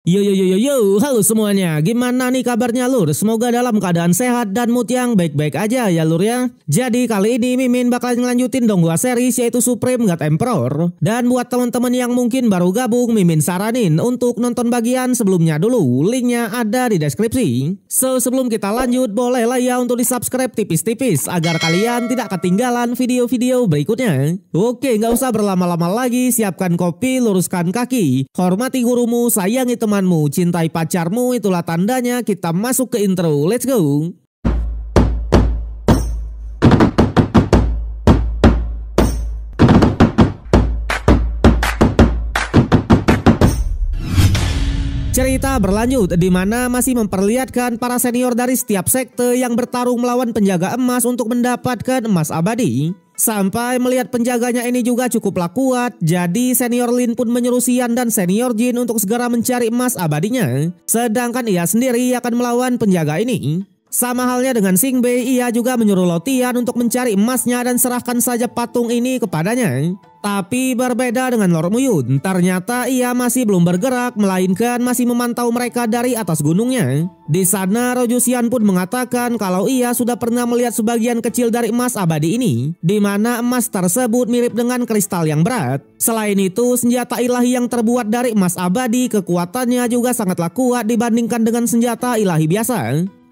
Yo yo yo yo yo, halo semuanya. Gimana nih kabarnya lur? Semoga dalam keadaan sehat dan mood yang baik-baik aja ya lur ya. Jadi kali ini Mimin bakal ngelanjutin dong gua series yaitu Supreme God Emperor. Dan buat teman-teman yang mungkin baru gabung, Mimin saranin untuk nonton bagian sebelumnya dulu. Linknya ada di deskripsi. So sebelum kita lanjut, boleh lah ya untuk di subscribe tipis-tipis agar kalian tidak ketinggalan video-video berikutnya. Oke, nggak usah berlama-lama lagi. Siapkan kopi, luruskan kaki, hormati gurumu, sayangi temanmu, cintai pacarmu, itulah tandanya kita masuk ke intro. Let's go. Cerita berlanjut di mana masih memperlihatkan para senior dari setiap sekte yang bertarung melawan penjaga emas untuk mendapatkan emas abadi. Sampai melihat penjaganya ini juga cukuplah kuat, jadi senior Lin pun menyuruh Xian dan senior Jin untuk segera mencari emas abadinya. Sedangkan ia sendiri akan melawan penjaga ini. Sama halnya dengan Xing Bei, ia juga menyuruh Lo Tian untuk mencari emasnya dan serahkan saja patung ini kepadanya. Tapi berbeda dengan Lord Muyun, ternyata ia masih belum bergerak, melainkan masih memantau mereka dari atas gunungnya. Di sana Roju Xian pun mengatakan kalau ia sudah pernah melihat sebagian kecil dari emas abadi ini, di mana emas tersebut mirip dengan kristal yang berat. Selain itu, senjata ilahi yang terbuat dari emas abadi kekuatannya juga sangatlah kuat dibandingkan dengan senjata ilahi biasa.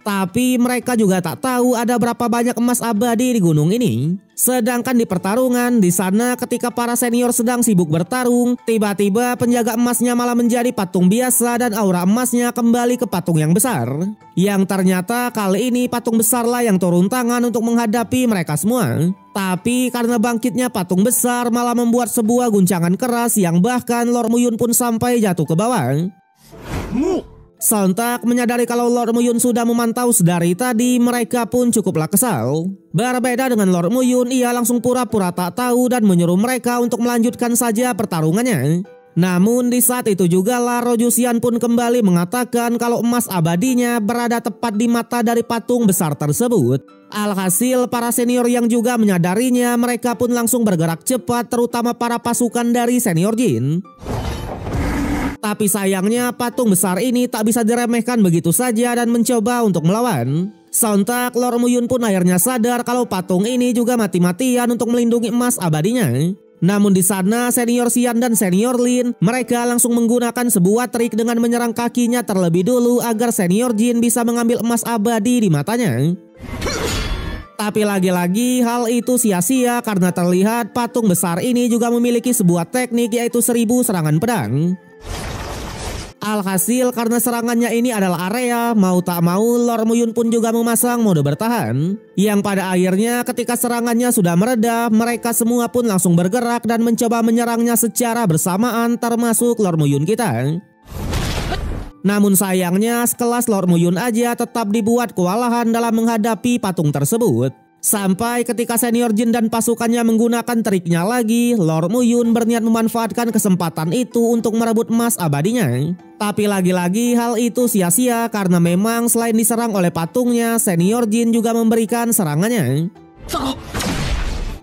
Tapi mereka juga tak tahu ada berapa banyak emas abadi di gunung ini. Sedangkan di pertarungan di sana ketika para senior sedang sibuk bertarung, tiba-tiba penjaga emasnya malah menjadi patung biasa dan aura emasnya kembali ke patung yang besar. Yang ternyata kali ini patung besarlah yang turun tangan untuk menghadapi mereka semua. Tapi karena bangkitnya patung besar malah membuat sebuah guncangan keras yang bahkan Lord Muyun pun sampai jatuh ke bawah. Sontak menyadari kalau Lord Muyun sudah memantau sedari tadi, mereka pun cukuplah kesal. Berbeda dengan Lord Muyun, ia langsung pura-pura tak tahu dan menyuruh mereka untuk melanjutkan saja pertarungannya. Namun di saat itu juga lah Roju Xian pun kembali mengatakan kalau emas abadinya berada tepat di mata dari patung besar tersebut. Alhasil para senior yang juga menyadarinya, mereka pun langsung bergerak cepat, terutama para pasukan dari senior Jin. Tapi sayangnya patung besar ini tak bisa diremehkan begitu saja dan mencoba untuk melawan. Sontak Lord Muyun pun akhirnya sadar kalau patung ini juga mati-matian untuk melindungi emas abadinya. Namun di sana senior Xian dan senior Lin, mereka langsung menggunakan sebuah trik dengan menyerang kakinya terlebih dulu agar senior Jin bisa mengambil emas abadi di matanya. Tapi lagi-lagi hal itu sia-sia karena terlihat patung besar ini juga memiliki sebuah teknik yaitu 1000 serangan pedang. Alhasil karena serangannya ini adalah area, mau tak mau Lord Muyun pun juga memasang mode bertahan. Yang pada akhirnya ketika serangannya sudah mereda, mereka semua pun langsung bergerak dan mencoba menyerangnya secara bersamaan, termasuk Lord Muyun kita. Namun sayangnya sekelas Lord Muyun aja tetap dibuat kewalahan dalam menghadapi patung tersebut. Sampai ketika senior Jin dan pasukannya menggunakan triknya lagi, Lord Muyun berniat memanfaatkan kesempatan itu untuk merebut emas abadinya. Tapi lagi-lagi hal itu sia-sia karena memang selain diserang oleh patungnya, senior Jin juga memberikan serangannya.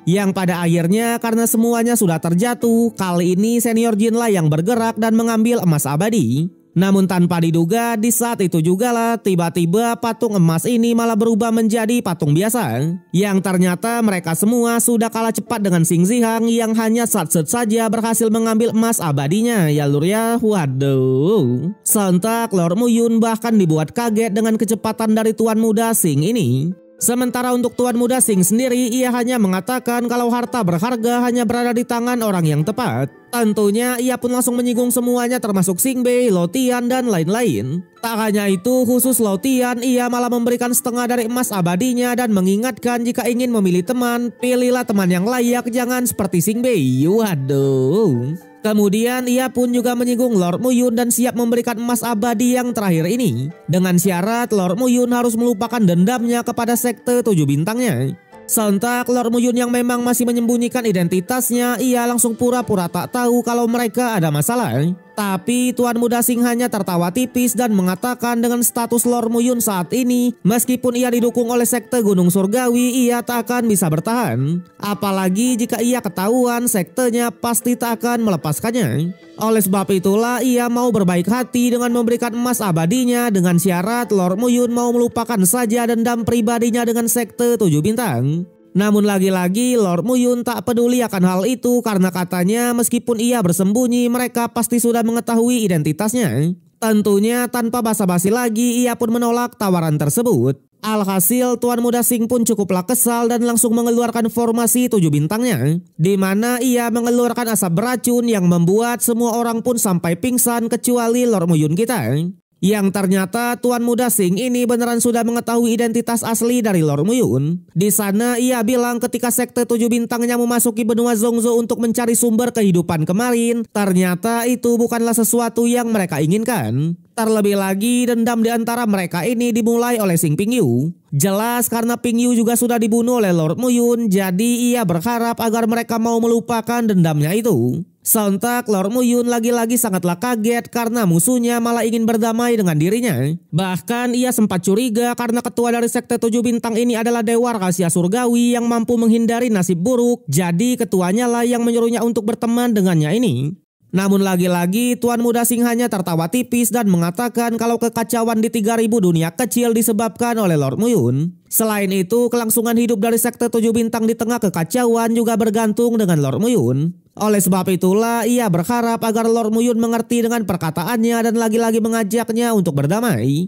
Yang pada akhirnya karena semuanya sudah terjatuh, kali ini senior Jin lah yang bergerak dan mengambil emas abadi. Namun tanpa diduga di saat itu juga lah tiba-tiba patung emas ini malah berubah menjadi patung biasa. Yang ternyata mereka semua sudah kalah cepat dengan Xing Zihang yang hanya satset saja berhasil mengambil emas abadinya ya lur ya. Waduh. Sontak Lord Muyun bahkan dibuat kaget dengan kecepatan dari tuan muda Xing ini. Sementara untuk tuan muda Xing sendiri, ia hanya mengatakan kalau harta berharga hanya berada di tangan orang yang tepat. Tentunya ia pun langsung menyinggung semuanya termasuk Xing Bei, Lo Tian dan lain-lain. Tak hanya itu, khusus Lo Tian, ia malah memberikan setengah dari emas abadinya dan mengingatkan jika ingin memilih teman, pilihlah teman yang layak, jangan seperti Xing Bei. Waduh. Kemudian ia pun juga menyinggung Lord Muyun dan siap memberikan emas abadi yang terakhir ini. Dengan syarat Lord Muyun harus melupakan dendamnya kepada sekte 7 bintangnya. Sontak Lord Muyun yang memang masih menyembunyikan identitasnya, ia langsung pura-pura tak tahu kalau mereka ada masalah. Tapi Tuan Muda Sing hanya tertawa tipis dan mengatakan dengan status Lord Muyun saat ini, meskipun ia didukung oleh sekte Gunung Surgawi, ia tak akan bisa bertahan. Apalagi jika ia ketahuan sektenya pasti tak akan melepaskannya. Oleh sebab itulah ia mau berbaik hati dengan memberikan emas abadinya dengan syarat Lord Muyun mau melupakan saja dendam pribadinya dengan sekte 7 bintang. Namun lagi-lagi Lord Muyun tak peduli akan hal itu karena katanya meskipun ia bersembunyi mereka pasti sudah mengetahui identitasnya. Tentunya tanpa basa-basi lagi ia pun menolak tawaran tersebut. Alhasil Tuan Muda Sing pun cukuplah kesal dan langsung mengeluarkan formasi 7 bintangnya, di mana ia mengeluarkan asap beracun yang membuat semua orang pun sampai pingsan kecuali Lord Muyun kita. Yang ternyata Tuan Muda Sing ini beneran sudah mengetahui identitas asli dari Lord Muyun. Di sana ia bilang ketika sekte 7 bintangnya memasuki benua Zongzo untuk mencari sumber kehidupan kemarin, ternyata itu bukanlah sesuatu yang mereka inginkan. Terlebih lagi dendam di antara mereka ini dimulai oleh Sing Pingyu. Jelas karena Pingyu juga sudah dibunuh oleh Lord Muyun, jadi ia berharap agar mereka mau melupakan dendamnya itu. Sontak Lord Muyun lagi-lagi sangatlah kaget karena musuhnya malah ingin berdamai dengan dirinya. Bahkan ia sempat curiga karena ketua dari sekte 7 bintang ini adalah dewa rahasia surgawi yang mampu menghindari nasib buruk. Jadi ketuanya lah yang menyuruhnya untuk berteman dengannya ini. Namun lagi-lagi Tuan Muda Sing hanya tertawa tipis dan mengatakan kalau kekacauan di 3000 dunia kecil disebabkan oleh Lord Muyun. Selain itu, kelangsungan hidup dari sekte 7 bintang di tengah kekacauan juga bergantung dengan Lord Muyun. Oleh sebab itulah ia berharap agar Lord Muyun mengerti dengan perkataannya dan lagi-lagi mengajaknya untuk berdamai.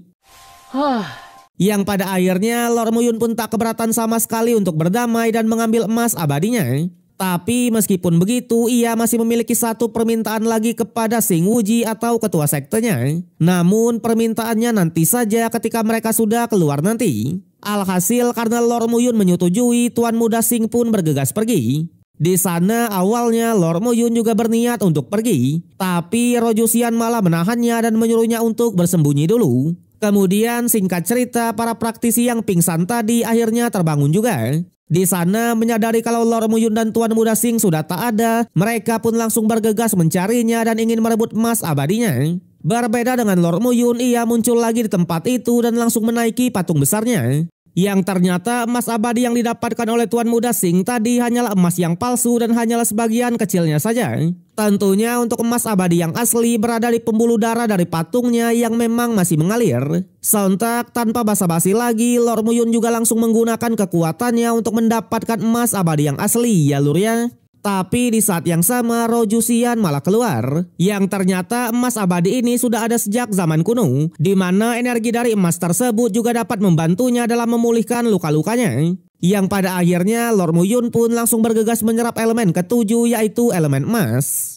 Yang pada akhirnya Lord Muyun pun tak keberatan sama sekali untuk berdamai dan mengambil emas abadinya. Tapi meskipun begitu, ia masih memiliki satu permintaan lagi kepada Sing Wuji atau ketua sektenya. Namun permintaannya nanti saja ketika mereka sudah keluar nanti. Alhasil karena Lord Muyun menyetujui, Tuan Muda Sing pun bergegas pergi. Di sana awalnya Lord Muyun juga berniat untuk pergi, tapi Rojusian malah menahannya dan menyuruhnya untuk bersembunyi dulu. Kemudian singkat cerita, para praktisi yang pingsan tadi akhirnya terbangun juga. Di sana menyadari kalau Lord Muyun dan Tuan Muda Sing sudah tak ada, mereka pun langsung bergegas mencarinya dan ingin merebut emas abadinya. Berbeda dengan Lord Muyun, ia muncul lagi di tempat itu dan langsung menaiki patung besarnya. Yang ternyata emas abadi yang didapatkan oleh Tuan Muda Sing tadi hanyalah emas yang palsu dan hanyalah sebagian kecilnya saja. Tentunya untuk emas abadi yang asli berada di pembuluh darah dari patungnya yang memang masih mengalir. Sontak tanpa basa-basi lagi, Lord Muyun juga langsung menggunakan kekuatannya untuk mendapatkan emas abadi yang asli ya lur ya. Tapi di saat yang sama Rojusian malah keluar. Yang ternyata emas abadi ini sudah ada sejak zaman kuno, di mana energi dari emas tersebut juga dapat membantunya dalam memulihkan luka-lukanya. Yang pada akhirnya Lord Muyun pun langsung bergegas menyerap elemen ketujuh, yaitu elemen emas.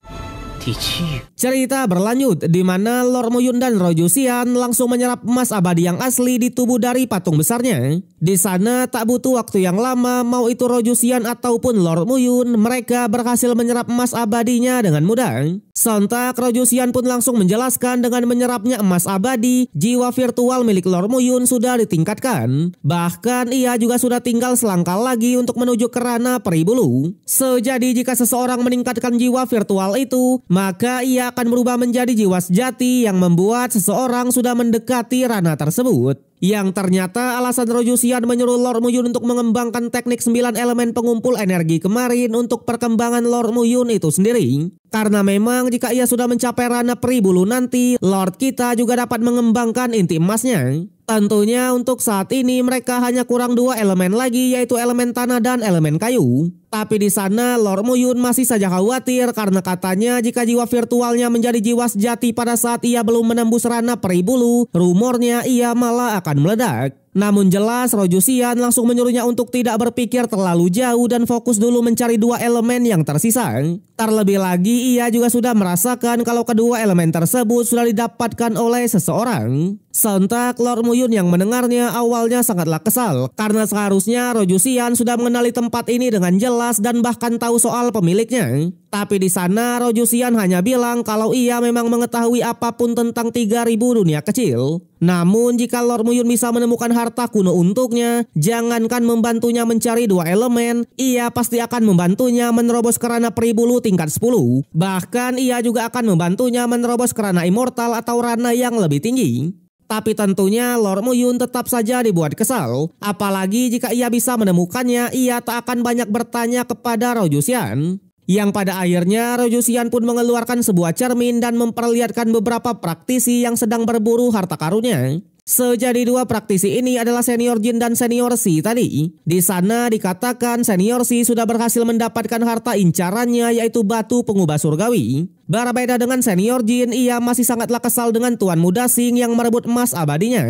Cerita berlanjut di mana Lord Muyun dan Rojusian langsung menyerap emas abadi yang asli di tubuh dari patung besarnya. Di sana tak butuh waktu yang lama, mau itu Rojusian ataupun Lord Muyun, mereka berhasil menyerap emas abadinya dengan mudah. Sontak Rojusian pun langsung menjelaskan dengan menyerapnya emas abadi, jiwa virtual milik Lord Muyun sudah ditingkatkan. Bahkan ia juga sudah tinggal selangkah lagi untuk menuju ke ranah Peribulu. Jadi jika seseorang meningkatkan jiwa virtual itu, maka ia akan berubah menjadi jiwa sejati yang membuat seseorang sudah mendekati ranah tersebut. Yang ternyata alasan Rojusian menyuruh Lord Muyun untuk mengembangkan teknik 9 elemen pengumpul energi kemarin untuk perkembangan Lord Muyun itu sendiri. Karena memang jika ia sudah mencapai ranah Peribulu nanti, Lord kita juga dapat mengembangkan inti emasnya. Tentunya untuk saat ini mereka hanya kurang 2 elemen lagi, yaitu elemen tanah dan elemen kayu. Tapi di sana Lord Muyun masih saja khawatir karena katanya jika jiwa virtualnya menjadi jiwa sejati pada saat ia belum menembus ranah Peribulu, rumornya ia malah akan meledak. Namun jelas Rojusian langsung menyuruhnya untuk tidak berpikir terlalu jauh dan fokus dulu mencari 2 elemen yang tersisa. Terlebih lagi ia juga sudah merasakan kalau kedua elemen tersebut sudah didapatkan oleh seseorang. Sontak Lord Muyun yang mendengarnya awalnya sangatlah kesal karena seharusnya Rojusian sudah mengenali tempat ini dengan jelas dan bahkan tahu soal pemiliknya. Tapi di sana Rojusian hanya bilang kalau ia memang mengetahui apapun tentang 3000 dunia kecil. Namun jika Lord Muyun bisa menemukan harta kuno untuknya, jangankan membantunya mencari 2 elemen, ia pasti akan membantunya menerobos kerana peribulu tingkat 10. Bahkan ia juga akan membantunya menerobos kerana immortal atau rana yang lebih tinggi. Tapi tentunya Lord Muyun tetap saja dibuat kesal. Apalagi jika ia bisa menemukannya, ia tak akan banyak bertanya kepada Rojusian. Yang pada akhirnya Rojusian pun mengeluarkan sebuah cermin dan memperlihatkan beberapa praktisi yang sedang berburu harta karunnya. Sejadi 2 praktisi ini adalah Senior Jin dan Senior Si tadi. Di sana dikatakan Senior Si sudah berhasil mendapatkan harta incarannya yaitu batu pengubah surgawi. Berbeda dengan Senior Jin, ia masih sangatlah kesal dengan Tuan Muda Sing yang merebut emas abadinya.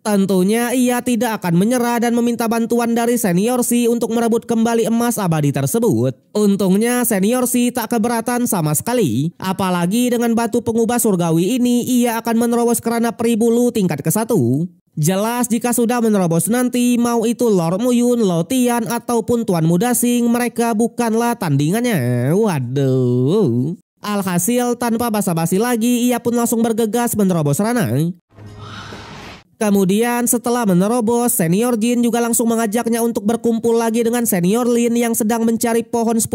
Tentunya ia tidak akan menyerah dan meminta bantuan dari Senior Si untuk merebut kembali emas abadi tersebut. Untungnya Senior Si tak keberatan sama sekali. Apalagi dengan batu pengubah surgawi ini ia akan menerobos kerana peribulu tingkat ke-1. Jelas jika sudah menerobos nanti, mau itu Lord Muyun, Lo Tian ataupun Tuan Muda Sing, mereka bukanlah tandingannya. Waduh. Alhasil tanpa basa-basi lagi ia pun langsung bergegas menerobos rana. Kemudian setelah menerobos, Senior Jin juga langsung mengajaknya untuk berkumpul lagi dengan Senior Lin yang sedang mencari pohon 10.000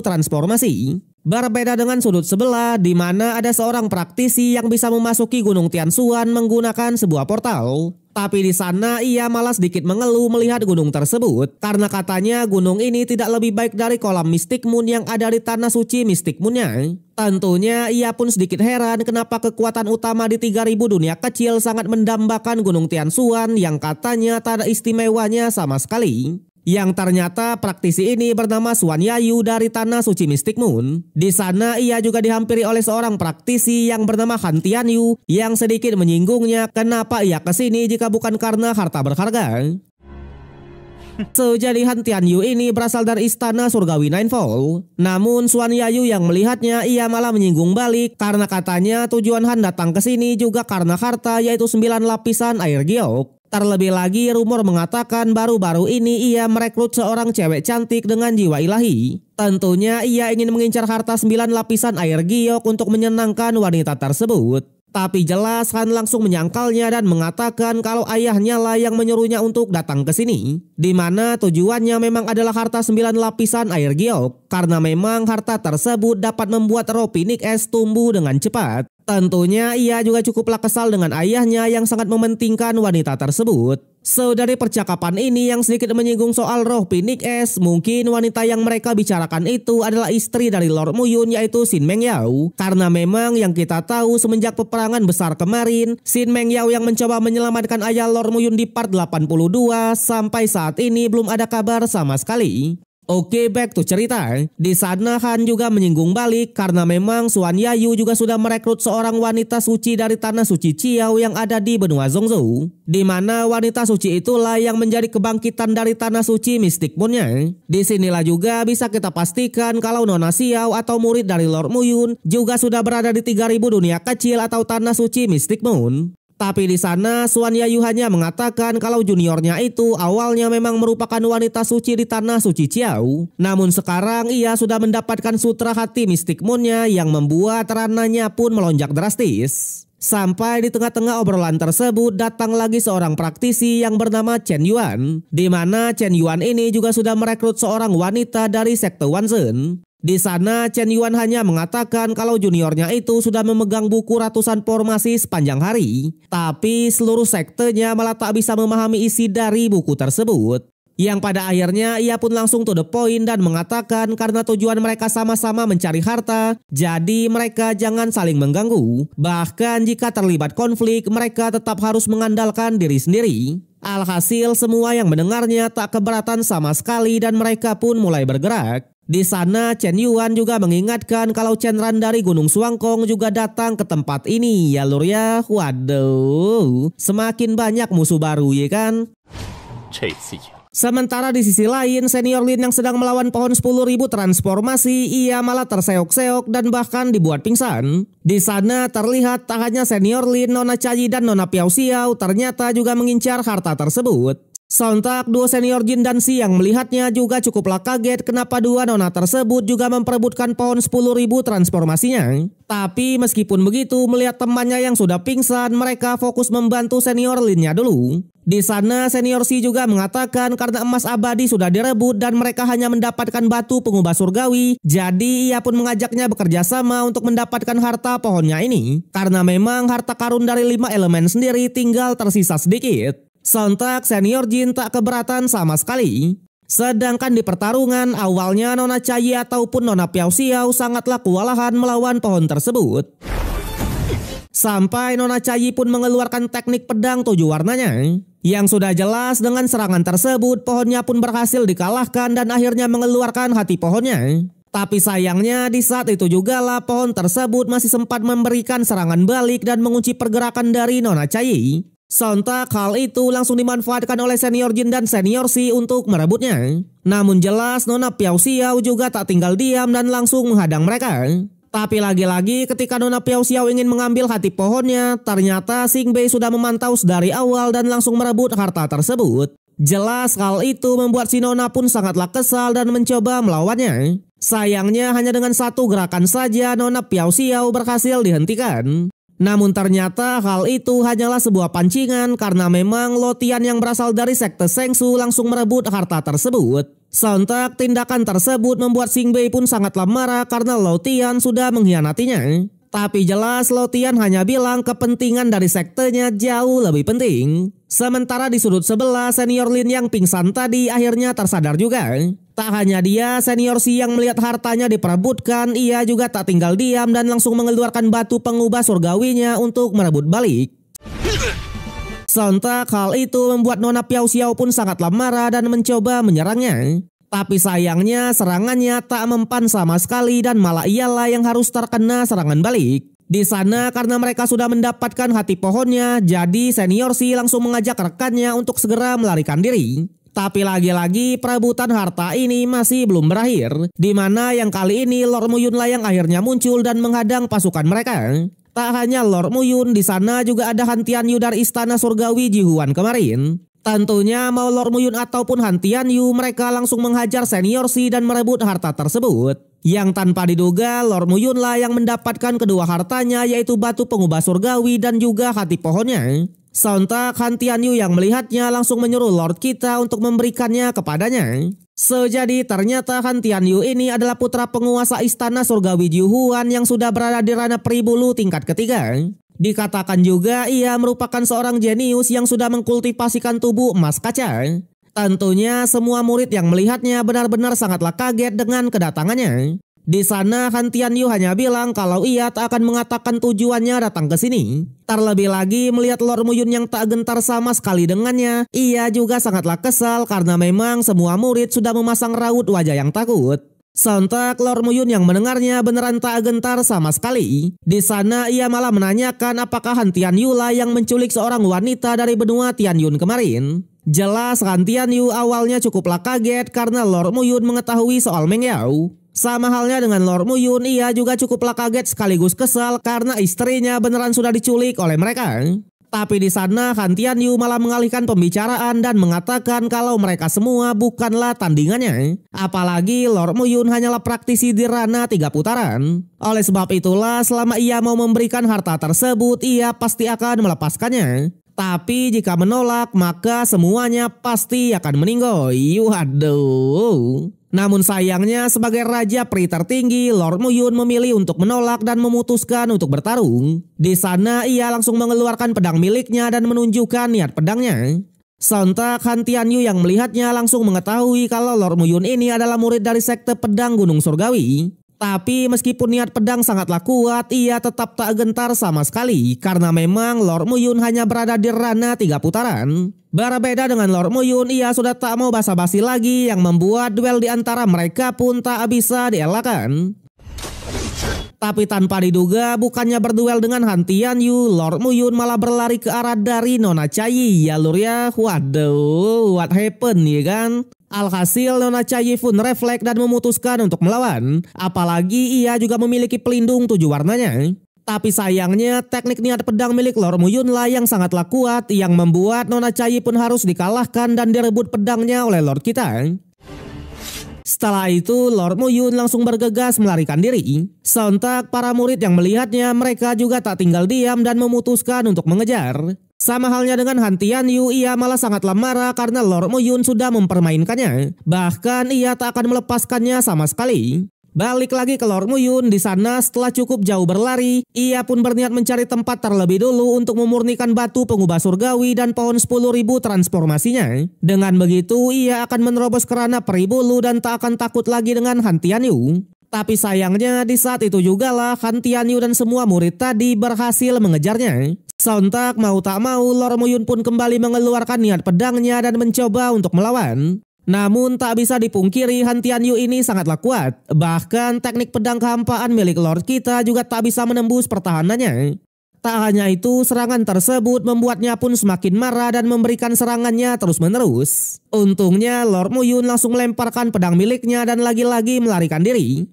transformasi. Berbeda dengan sudut sebelah di mana ada seorang praktisi yang bisa memasuki Gunung Tianshuan menggunakan sebuah portal. Tapi di sana ia malah sedikit mengeluh melihat gunung tersebut karena katanya gunung ini tidak lebih baik dari kolam Mystic Moon yang ada di tanah suci Mystic Moon-nya. Tentunya ia pun sedikit heran kenapa kekuatan utama di 3000 dunia kecil sangat mendambakan Gunung Tianshuan yang katanya tak ada istimewanya sama sekali. Yang ternyata praktisi ini bernama Suan Yayu dari tanah suci Mystic Moon. Di sana ia juga dihampiri oleh seorang praktisi yang bernama Han Tianyu yang sedikit menyinggungnya kenapa ia kesini jika bukan karena harta berharga. Sejadi Han Tianyu ini berasal dari istana surgawi Ninefall. Namun Suan Yayu yang melihatnya ia malah menyinggung balik karena katanya tujuan Han datang ke sini juga karena harta yaitu 9 lapisan air giok. Terlebih lagi rumor mengatakan baru-baru ini ia merekrut seorang cewek cantik dengan jiwa ilahi. Tentunya ia ingin mengincar harta 9 lapisan air giok untuk menyenangkan wanita tersebut. Tapi jelas Han langsung menyangkalnya dan mengatakan kalau ayahnya lah yang menyuruhnya untuk datang ke sini. Di mana tujuannya memang adalah harta 9 lapisan air giok. Karena memang harta tersebut dapat membuat roh Phoenix S tumbuh dengan cepat. Tentunya ia juga cukuplah kesal dengan ayahnya yang sangat mementingkan wanita tersebut. So dari percakapan ini yang sedikit menyinggung soal roh Phoenix S, mungkin wanita yang mereka bicarakan itu adalah istri dari Lord Muyun yaitu Shin Mengyao. Karena memang yang kita tahu semenjak peperangan besar kemarin, Shin Mengyao yang mencoba menyelamatkan ayah Lord Muyun di part 82 sampai saat ini belum ada kabar sama sekali. Oke, back to cerita. Di sana Han juga menyinggung balik karena memang Suan Yayu juga sudah merekrut seorang wanita suci dari tanah suci Chiao yang ada di benua Zhongzhou. Di mana wanita suci itulah yang menjadi kebangkitan dari tanah suci Mystic Moon-nya. Disinilah juga bisa kita pastikan kalau Nona Xiao atau murid dari Lord Muyun juga sudah berada di 3000 dunia kecil atau tanah suci Mystic Moon. Tapi di sana Suan Yayu hanya mengatakan kalau juniornya itu awalnya memang merupakan wanita suci di tanah suci Chiao. Namun sekarang ia sudah mendapatkan sutra hati Mystic Moon-nya yang membuat rananya pun melonjak drastis. Sampai di tengah-tengah obrolan tersebut datang lagi seorang praktisi yang bernama Chen Yuan. Di mana Chen Yuan ini juga sudah merekrut seorang wanita dari sekte Wanzhen. Di sana Chen Yuan hanya mengatakan kalau juniornya itu sudah memegang buku ratusan formasi sepanjang hari. Tapi seluruh sektenya malah tak bisa memahami isi dari buku tersebut. Yang pada akhirnya ia pun langsung to the point dan mengatakan karena tujuan mereka sama-sama mencari harta, jadi mereka jangan saling mengganggu. Bahkan jika terlibat konflik, mereka tetap harus mengandalkan diri sendiri. Alhasil semua yang mendengarnya tak keberatan sama sekali dan mereka pun mulai bergerak. Di sana Chen Yuan juga mengingatkan kalau Chen Ran dari Gunung Suangkong juga datang ke tempat ini ya lur ya. Waduh, semakin banyak musuh baru ya kan. Sementara di sisi lain, senior Lin yang sedang melawan pohon 10.000 transformasi, ia malah terseok-seok dan bahkan dibuat pingsan. Di sana terlihat tak hanya senior Lin, Nona Cayi dan Nona Piao Xiao ternyata juga mengincar harta tersebut. Sontak duo senior Jin dan Si yang melihatnya juga cukuplah kaget kenapa dua nona tersebut juga memperebutkan pohon 10.000 transformasinya. Tapi meskipun begitu, melihat temannya yang sudah pingsan, mereka fokus membantu senior Linnya dulu. Di sana senior Si juga mengatakan karena emas abadi sudah direbut dan mereka hanya mendapatkan batu pengubah surgawi, jadi ia pun mengajaknya bekerja sama untuk mendapatkan harta pohonnya ini. Karena memang harta karun dari 5 elemen sendiri tinggal tersisa sedikit. Sontak senior Jin tak keberatan sama sekali. Sedangkan di pertarungan awalnya Nona Cayi ataupun Nona Piao Xiao sangatlah kewalahan melawan pohon tersebut. Sampai Nona Cayi pun mengeluarkan teknik pedang 7 warnanya. Yang sudah jelas dengan serangan tersebut pohonnya pun berhasil dikalahkan dan akhirnya mengeluarkan hati pohonnya. Tapi sayangnya di saat itu juga lah pohon tersebut masih sempat memberikan serangan balik dan mengunci pergerakan dari Nona Cayi. Sontak hal itu langsung dimanfaatkan oleh senior Jin dan senior Si untuk merebutnya. Namun jelas Nona Piao Xiao juga tak tinggal diam dan langsung menghadang mereka. Tapi lagi-lagi ketika Nona Piao Xiao ingin mengambil hati pohonnya, ternyata Xing Bei sudah memantau dari awal dan langsung merebut harta tersebut. Jelas hal itu membuat si Nona pun sangatlah kesal dan mencoba melawannya. Sayangnya hanya dengan satu gerakan saja Nona Piao Xiao berhasil dihentikan. Namun ternyata hal itu hanyalah sebuah pancingan karena memang Lotian yang berasal dari sekte Shengsu langsung merebut harta tersebut. Sontak tindakan tersebut membuat Xing Bei pun sangatlah marah karena Lotian sudah mengkhianatinya. Tapi jelas Lotian hanya bilang kepentingan dari sektenya jauh lebih penting. Sementara di sudut sebelah senior Lin yang pingsan tadi akhirnya tersadar juga. Tak hanya dia, senior Si yang melihat hartanya diperebutkan, ia juga tak tinggal diam dan langsung mengeluarkan batu pengubah surgawinya untuk merebut balik. Sontak hal itu membuat Nona Piao Xiao pun sangatlah marah dan mencoba menyerangnya. Tapi sayangnya serangannya tak mempan sama sekali dan malah ialah yang harus terkena serangan balik. Di sana karena mereka sudah mendapatkan hati pohonnya, jadi senior Si langsung mengajak rekannya untuk segera melarikan diri. Tapi lagi-lagi perebutan harta ini masih belum berakhir, di mana yang kali ini Lord Muyun lah yang akhirnya muncul dan menghadang pasukan mereka. Tak hanya Lord Muyun, di sana juga ada Han Tianyu dari Istana Surgawi Jihuan kemarin. Tentunya mau Lord Muyun ataupun Han Tianyu, mereka langsung menghajar senior Si dan merebut harta tersebut. Yang tanpa diduga Lord Muyun lah yang mendapatkan kedua hartanya, yaitu batu pengubah surgawi dan juga hati pohonnya. Sontak Han Tianyu yang melihatnya langsung menyuruh Lord kita untuk memberikannya kepadanya. Sejadi ternyata Han Tianyu ini adalah putra penguasa Istana Surgawi Jihuan yang sudah berada di ranah Peribulu tingkat ketiga. Dikatakan juga ia merupakan seorang jenius yang sudah mengkultivasikan tubuh emas kaca. Tentunya semua murid yang melihatnya benar-benar sangatlah kaget dengan kedatangannya. Di sana Han Tianyu hanya bilang kalau ia tak akan mengatakan tujuannya datang ke sini. Terlebih lagi melihat Lord Muyun yang tak gentar sama sekali dengannya, ia juga sangatlah kesal karena memang semua murid sudah memasang raut wajah yang takut. Sontak Lord Muyun yang mendengarnya beneran tak gentar sama sekali. Di sana ia malah menanyakan apakah Han Tianyu lah yang menculik seorang wanita dari benua Tianyun kemarin. Jelas Han Tianyu awalnya cukuplah kaget karena Lord Muyun mengetahui soal Meng Yao. Sama halnya dengan Lord Muyun, ia juga cukuplah kaget sekaligus kesal karena istrinya beneran sudah diculik oleh mereka. Tapi di sana Han Tianyu malah mengalihkan pembicaraan dan mengatakan kalau mereka semua bukanlah tandingannya. Apalagi Lord Muyun hanyalah praktisi di ranah 3 putaran. Oleh sebab itulah selama ia mau memberikan harta tersebut, ia pasti akan melepaskannya. Tapi jika menolak maka semuanya pasti akan meninggoy. Waduh. Namun sayangnya sebagai raja peri tertinggi, Lord Muyun memilih untuk menolak dan memutuskan untuk bertarung. Di sana ia langsung mengeluarkan pedang miliknya dan menunjukkan niat pedangnya. Sontak Han Tianyu yang melihatnya langsung mengetahui kalau Lord Muyun ini adalah murid dari sekte pedang Gunung Surgawi. Tapi meskipun niat pedang sangatlah kuat, ia tetap tak gentar sama sekali karena memang Lord Muyun hanya berada di ranah 3 putaran. Berbeda dengan Lord Muyun, ia sudah tak mau basa-basi lagi yang membuat duel di antara mereka pun tak bisa dielakkan. Tapi tanpa diduga, bukannya berduel dengan Han Tianyu, Lord Muyun malah berlari ke arah dari Nona Chai ya lur ya. Waduh, what happened ya kan? Alhasil Nona Chai pun refleks dan memutuskan untuk melawan. Apalagi ia juga memiliki pelindung 7 warnanya. Tapi sayangnya teknik niat pedang milik Lord Muyun lah yang sangatlah kuat, yang membuat Nona Chai pun harus dikalahkan dan direbut pedangnya oleh Lord kita. Setelah itu Lord Muyun langsung bergegas melarikan diri. Sontak para murid yang melihatnya, mereka juga tak tinggal diam dan memutuskan untuk mengejar. Sama halnya dengan Han Tianyu, ia malah sangatlah marah karena Lord Muyun sudah mempermainkannya. Bahkan ia tak akan melepaskannya sama sekali. Balik lagi ke Lord Muyun, di sana setelah cukup jauh berlari, ia pun berniat mencari tempat terlebih dulu untuk memurnikan batu pengubah surgawi dan pohon 10.000 transformasinya. Dengan begitu, ia akan menerobos kerana peri bulu dan tak akan takut lagi dengan Han Tianyu. Tapi sayangnya di saat itu jugalah Han Tianyu dan semua murid tadi berhasil mengejarnya. Sontak mau tak mau, Lord Muyun pun kembali mengeluarkan niat pedangnya dan mencoba untuk melawan. Namun tak bisa dipungkiri Han Tianyu ini sangatlah kuat. Bahkan teknik pedang kehampaan milik Lord kita juga tak bisa menembus pertahanannya. Tak hanya itu, serangan tersebut membuatnya pun semakin marah dan memberikan serangannya terus-menerus. Untungnya Lord Muyun langsung melemparkan pedang miliknya dan lagi-lagi melarikan diri.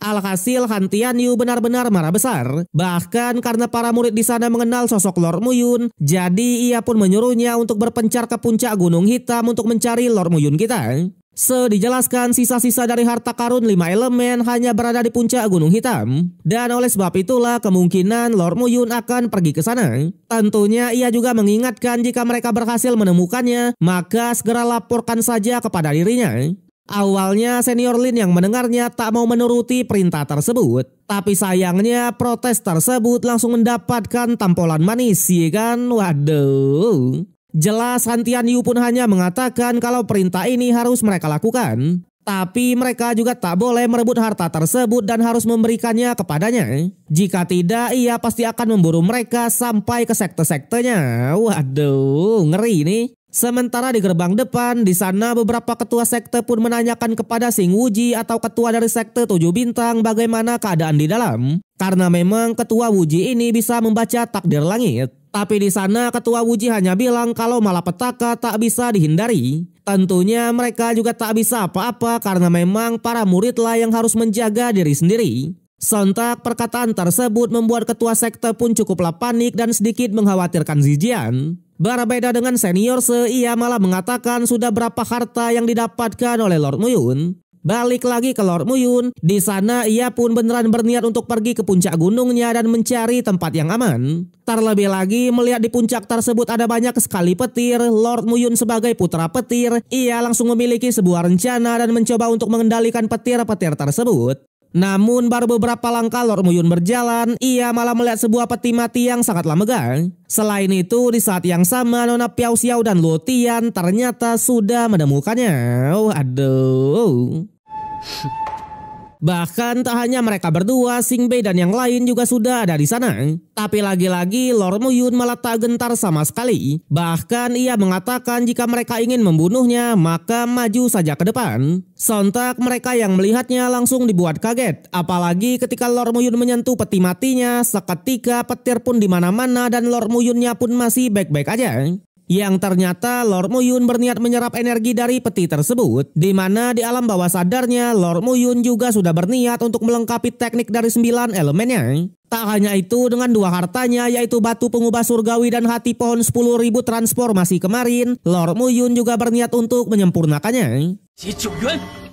Alhasil Han Tianyu benar-benar marah besar. Bahkan karena para murid di sana mengenal sosok Lord Muyun, jadi ia pun menyuruhnya untuk berpencar ke puncak Gunung Hitam untuk mencari Lord Muyun kita. Dijelaskan sisa-sisa dari harta karun 5 elemen hanya berada di puncak Gunung Hitam. Dan oleh sebab itulah kemungkinan Lord Muyun akan pergi ke sana. Tentunya ia juga mengingatkan jika mereka berhasil menemukannya, maka segera laporkan saja kepada dirinya. Awalnya senior Lin yang mendengarnya tak mau menuruti perintah tersebut. Tapi sayangnya protes tersebut langsung mendapatkan tampolan manis ya kan. Waduh. Jelas Han Tianyu pun hanya mengatakan kalau perintah ini harus mereka lakukan. Tapi mereka juga tak boleh merebut harta tersebut dan harus memberikannya kepadanya. Jika tidak, ia pasti akan memburu mereka sampai ke sekte-sektenya. Waduh, ngeri nih. Sementara di gerbang depan, di sana beberapa ketua sekte pun menanyakan kepada Xing Wuji atau ketua dari sekte 7 bintang bagaimana keadaan di dalam. Karena memang ketua Wuji ini bisa membaca takdir langit. Tapi di sana ketua Wuji hanya bilang kalau malapetaka tak bisa dihindari. Tentunya mereka juga tak bisa apa-apa karena memang para muridlah yang harus menjaga diri sendiri. Sontak perkataan tersebut membuat ketua sekte pun cukuplah panik dan sedikit mengkhawatirkan Zijian. Berbeda dengan senior ia malah mengatakan sudah berapa harta yang didapatkan oleh Lord Muyun. Balik lagi ke Lord Muyun, di sana ia pun beneran berniat untuk pergi ke puncak gunungnya dan mencari tempat yang aman. Terlebih lagi melihat di puncak tersebut ada banyak sekali petir, Lord Muyun sebagai putra petir, ia langsung memiliki sebuah rencana dan mencoba untuk mengendalikan petir-petir tersebut. Namun baru beberapa langkah Lord Muyun berjalan, ia malah melihat sebuah peti mati yang sangatlah megah. Selain itu, di saat yang sama Nona Piao Xiao dan Luo Tian ternyata sudah menemukannya. Aduh. Bahkan tak hanya mereka berdua, Xing Bei dan yang lain juga sudah ada di sana. Tapi lagi-lagi Lord Muyun malah tak gentar sama sekali. Bahkan ia mengatakan jika mereka ingin membunuhnya, maka maju saja ke depan. Sontak mereka yang melihatnya langsung dibuat kaget. Apalagi ketika Lord Muyun menyentuh peti matinya, seketika petir pun di mana-mana dan Lord Muyunnya pun masih baik-baik aja. Yang ternyata Lord Muyun berniat menyerap energi dari peti tersebut, di mana di alam bawah sadarnya Lord Muyun juga sudah berniat untuk melengkapi teknik dari 9 elemennya. Tak hanya itu, dengan 2 hartanya yaitu batu pengubah surgawi dan hati pohon 10.000 transformasi kemarin, Lord Muyun juga berniat untuk menyempurnakannya.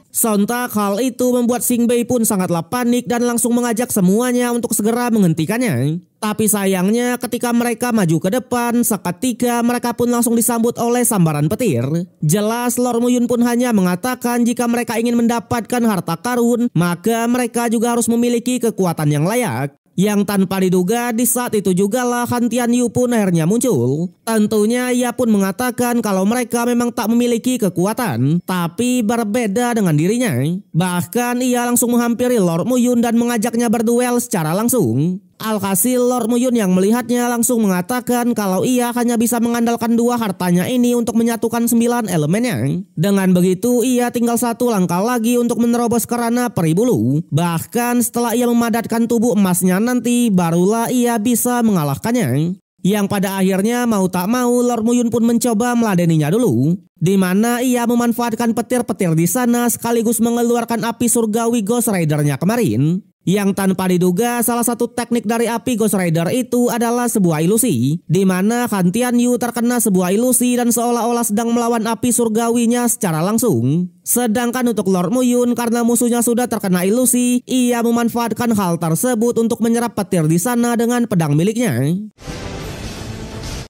Sontak hal itu membuat Xing Bei pun sangatlah panik dan langsung mengajak semuanya untuk segera menghentikannya. Tapi sayangnya ketika mereka maju ke depan, seketika mereka pun langsung disambut oleh sambaran petir. Jelas Lord Muyun pun hanya mengatakan jika mereka ingin mendapatkan harta karun, maka mereka juga harus memiliki kekuatan yang layak. Yang tanpa diduga di saat itu jugalah Han Tianyu pun akhirnya muncul. Tentunya ia pun mengatakan kalau mereka memang tak memiliki kekuatan, tapi berbeda dengan dirinya. Bahkan ia langsung menghampiri Lord Muyun dan mengajaknya berduel secara langsung. Alhasil Lord Muyun yang melihatnya langsung mengatakan kalau ia hanya bisa mengandalkan dua hartanya ini untuk menyatukan 9 elemennya. Dengan begitu ia tinggal satu langkah lagi untuk menerobos kerana peri bulu. Bahkan setelah ia memadatkan tubuh emasnya nanti barulah ia bisa mengalahkannya. Yang pada akhirnya mau tak mau Lord Muyun pun mencoba meladeninya dulu. Di mana ia memanfaatkan petir-petir di sana sekaligus mengeluarkan api surgawi Ghost Rider-nya kemarin. Yang tanpa diduga salah satu teknik dari api Ghost Rider itu adalah sebuah ilusi, di mana Han Tianyu terkena sebuah ilusi dan seolah-olah sedang melawan api surgawinya secara langsung. Sedangkan untuk Lord Muyun karena musuhnya sudah terkena ilusi, ia memanfaatkan hal tersebut untuk menyerap petir di sana dengan pedang miliknya.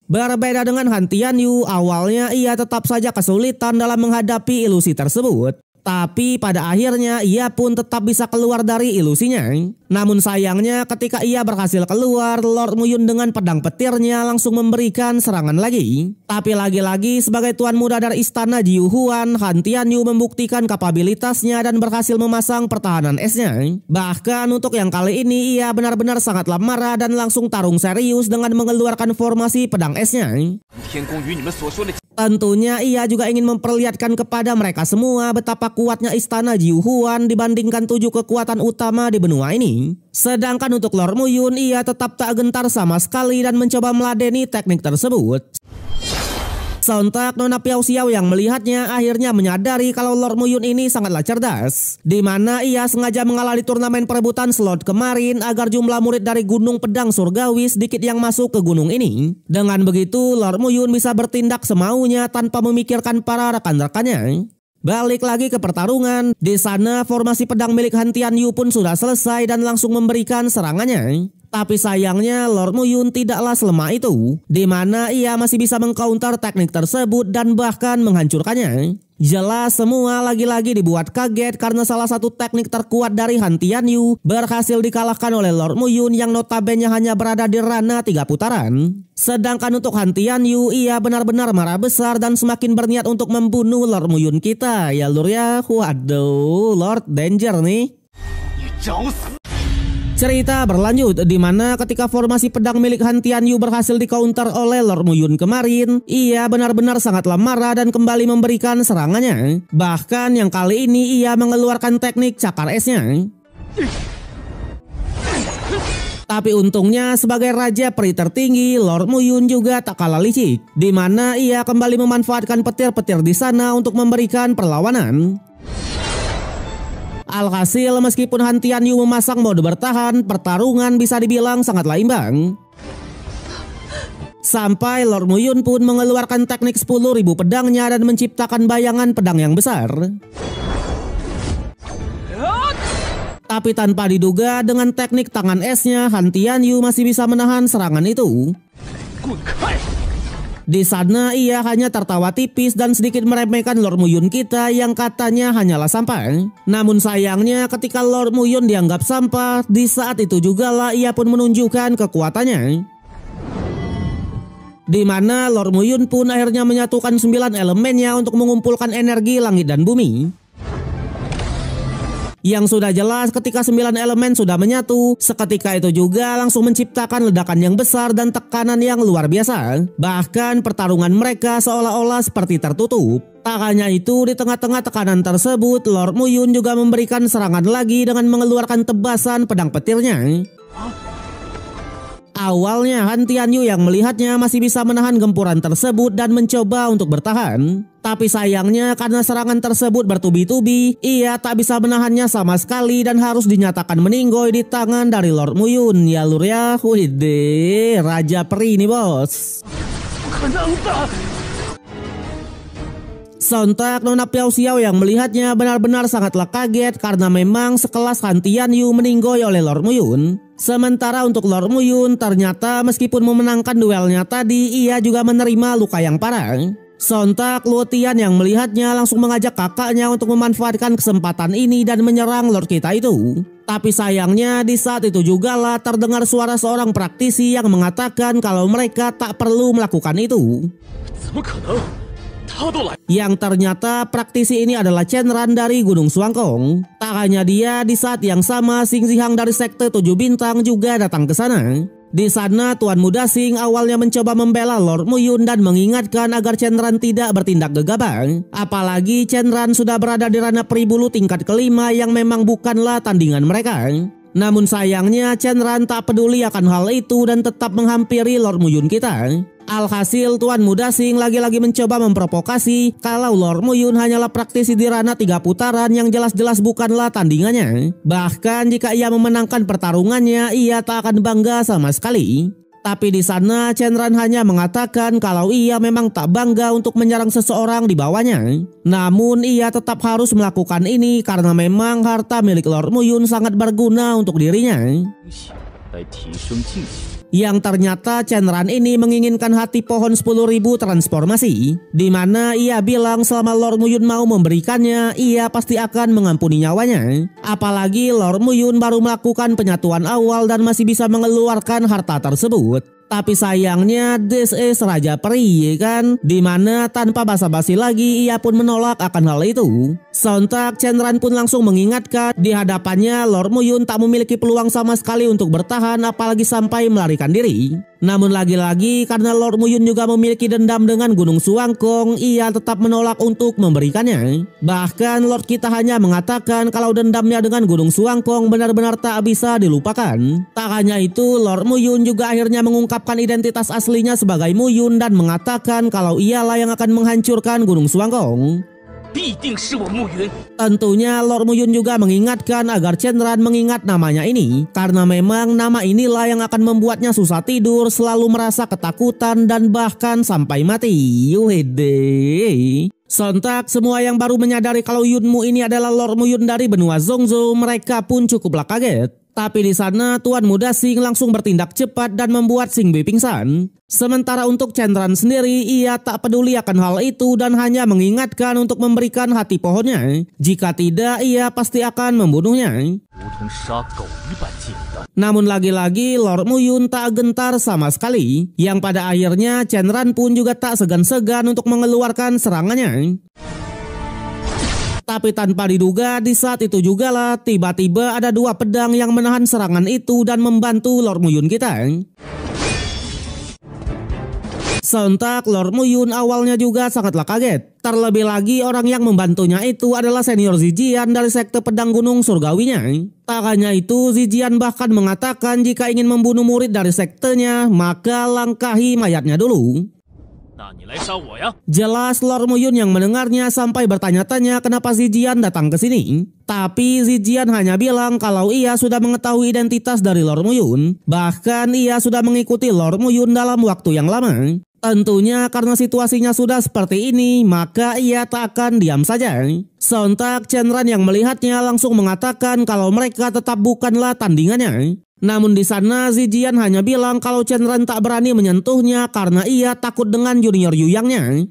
Berbeda dengan Han Tianyu, awalnya ia tetap saja kesulitan dalam menghadapi ilusi tersebut. Tapi pada akhirnya ia pun tetap bisa keluar dari ilusinya. Namun sayangnya ketika ia berhasil keluar, Lord Muyun dengan pedang petirnya langsung memberikan serangan lagi. Tapi lagi-lagi sebagai tuan muda dari istana Jiuhuan, Han Tianyu membuktikan kapabilitasnya dan berhasil memasang pertahanan esnya. Bahkan untuk yang kali ini ia benar-benar sangatlah marah dan langsung tarung serius dengan mengeluarkan formasi pedang esnya. Tentunya ia juga ingin memperlihatkan kepada mereka semua betapa kuatnya istana Jiuhuan dibandingkan 7 kekuatan utama di benua ini. Sedangkan untuk Lord Muyun ia tetap tak gentar sama sekali dan mencoba meladeni teknik tersebut. Sontak Nona Piao Xiao yang melihatnya akhirnya menyadari kalau Lord Muyun ini sangatlah cerdas, di mana ia sengaja mengalah di turnamen perebutan slot kemarin agar jumlah murid dari Gunung Pedang Surgawi sedikit yang masuk ke gunung ini. Dengan begitu Lord Muyun bisa bertindak semaunya tanpa memikirkan para rekan-rekannya. Balik lagi ke pertarungan, di sana formasi pedang milik Han Tianyu pun sudah selesai dan langsung memberikan serangannya. Tapi sayangnya Lord Muyun tidaklah selemah itu, di mana ia masih bisa mengcounter teknik tersebut dan bahkan menghancurkannya. Jelas semua lagi-lagi dibuat kaget karena salah satu teknik terkuat dari Han Tianyu berhasil dikalahkan oleh Lord Muyun yang notabene hanya berada di ranah 3 putaran. Sedangkan untuk Han Tianyu ia benar-benar marah besar dan semakin berniat untuk membunuh Lord Muyun kita. Ya lur ya, waduh, Lord Danger nih. Cerita berlanjut di mana ketika formasi pedang milik Han Tianyu berhasil di-counter oleh Lord Muyun kemarin, ia benar-benar sangatlah marah dan kembali memberikan serangannya. Bahkan yang kali ini ia mengeluarkan teknik cakar esnya. Tapi untungnya sebagai raja peri tertinggi, Lord Muyun juga tak kalah licik, di mana ia kembali memanfaatkan petir-petir di sana untuk memberikan perlawanan. Alhasil meskipun Han Tianyu memasang mode bertahan, pertarungan bisa dibilang sangatlah imbang. Sampai Lord Muyun pun mengeluarkan teknik 10.000 pedangnya dan menciptakan bayangan pedang yang besar. Tapi tanpa diduga dengan teknik tangan esnya, Han Tianyu masih bisa menahan serangan itu. Di sana ia hanya tertawa tipis dan sedikit meremehkan Lord Muyun kita yang katanya hanyalah sampah. Namun sayangnya ketika Lord Muyun dianggap sampah, di saat itu jugalah ia pun menunjukkan kekuatannya. Di mana Lord Muyun pun akhirnya menyatukan 9 elemennya untuk mengumpulkan energi langit dan bumi. Yang sudah jelas ketika 9 elemen sudah menyatu, seketika itu juga langsung menciptakan ledakan yang besar dan tekanan yang luar biasa. Bahkan pertarungan mereka seolah-olah seperti tertutup. Tak hanya itu, di tengah-tengah tekanan tersebut, Lord Muyun juga memberikan serangan lagi dengan mengeluarkan tebasan pedang petirnya. Awalnya Han Tianyu yang melihatnya masih bisa menahan gempuran tersebut dan mencoba untuk bertahan. Tapi sayangnya karena serangan tersebut bertubi-tubi, ia tak bisa menahannya sama sekali dan harus dinyatakan meninggoy di tangan dari Lord Muyun. Ya lur ya, widih, raja peri nih bos. Sontak Nona Piao Xiao yang melihatnya benar-benar sangatlah kaget karena memang sekelas Han Tianyu meninggoy oleh Lord Muyun. Sementara untuk Lord Muyun ternyata meskipun memenangkan duelnya tadi, ia juga menerima luka yang parah. Sontak Luo Tian yang melihatnya langsung mengajak kakaknya untuk memanfaatkan kesempatan ini dan menyerang Lord kita itu. Tapi sayangnya di saat itu jugalah terdengar suara seorang praktisi yang mengatakan kalau mereka tak perlu melakukan itu. Yang ternyata praktisi ini adalah Shenran dari Gunung Suangkong. Tak hanya dia, di saat yang sama Xing Zihang dari Sekte 7 Bintang juga datang ke sana. Di sana Tuan Muda Xing awalnya mencoba membela Lord Muyun dan mengingatkan agar Shenran tidak bertindak gegabah. Apalagi Shenran sudah berada di ranah Pribulu tingkat kelima yang memang bukanlah tandingan mereka. Namun sayangnya Shenran tak peduli akan hal itu dan tetap menghampiri Lord Muyun kita. Alhasil Tuan Muda Xing lagi-lagi mencoba memprovokasi kalau Lord Muyun hanyalah praktisi di ranah 3 putaran yang jelas-jelas bukanlah tandingannya. Bahkan jika ia memenangkan pertarungannya, ia tak akan bangga sama sekali. Tapi di sana Shenran hanya mengatakan kalau ia memang tak bangga untuk menyerang seseorang di bawahnya. Namun ia tetap harus melakukan ini karena memang harta milik Lord Muyun sangat berguna untuk dirinya. Yang ternyata Shenran ini menginginkan hati pohon 10.000 transformasi, di mana ia bilang selama Lord Muyun mau memberikannya, ia pasti akan mengampuni nyawanya. Apalagi Lord Muyun baru melakukan penyatuan awal dan masih bisa mengeluarkan harta tersebut. Tapi sayangnya this is Raja Peri, kan? Dimana tanpa basa-basi lagi ia pun menolak akan hal itu. Sontak Shenran pun langsung mengingatkan di hadapannya Lord Muyun tak memiliki peluang sama sekali untuk bertahan apalagi sampai melarikan diri. Namun lagi-lagi karena Lord Muyun juga memiliki dendam dengan Gunung Suangkong, ia tetap menolak untuk memberikannya. Bahkan Lord kita hanya mengatakan kalau dendamnya dengan Gunung Suangkong benar-benar tak bisa dilupakan. Tak hanya itu, Lord Muyun juga akhirnya mengungkapkan identitas aslinya sebagai Muyun dan mengatakan kalau ialah yang akan menghancurkan Gunung Suangkong. Tentunya Lord Muyun juga mengingatkan agar Shenran mengingat namanya ini, karena memang nama inilah yang akan membuatnya susah tidur, selalu merasa ketakutan dan bahkan sampai mati. Yuhede. Sontak semua yang baru menyadari kalau Yunmu ini adalah Lord Muyun dari benua Zhongzhou, mereka pun cukuplah kaget. Tapi di sana Tuan Muda Xing langsung bertindak cepat dan membuat Xing Bei pingsan. Sementara untuk Shenran sendiri, ia tak peduli akan hal itu dan hanya mengingatkan untuk memberikan hati pohonnya. Jika tidak, ia pasti akan membunuhnya. Namun lagi-lagi Lord Muyun tak gentar sama sekali, yang pada akhirnya Shenran pun juga tak segan-segan untuk mengeluarkan serangannya. Tapi tanpa diduga di saat itu jugalah tiba-tiba ada 2 pedang yang menahan serangan itu dan membantu Lord Muyun kita. Sontak Lord Muyun awalnya juga sangatlah kaget. Terlebih lagi orang yang membantunya itu adalah senior Zijian dari sekte pedang gunung surgawinya. Tak hanya itu, Zijian bahkan mengatakan jika ingin membunuh murid dari sektenya, maka langkahi mayatnya dulu. Jelas Lord Muyun yang mendengarnya sampai bertanya-tanya kenapa Zijian datang ke sini. Tapi Zijian hanya bilang kalau ia sudah mengetahui identitas dari Lord Muyun. Bahkan ia sudah mengikuti Lord Muyun dalam waktu yang lama. Tentunya karena situasinya sudah seperti ini, maka ia tak akan diam saja. Sontak Shenran yang melihatnya langsung mengatakan kalau mereka tetap bukanlah tandingannya. Namun di sana Zijian hanya bilang kalau Shenran tak berani menyentuhnya karena ia takut dengan junior Yuyangnya.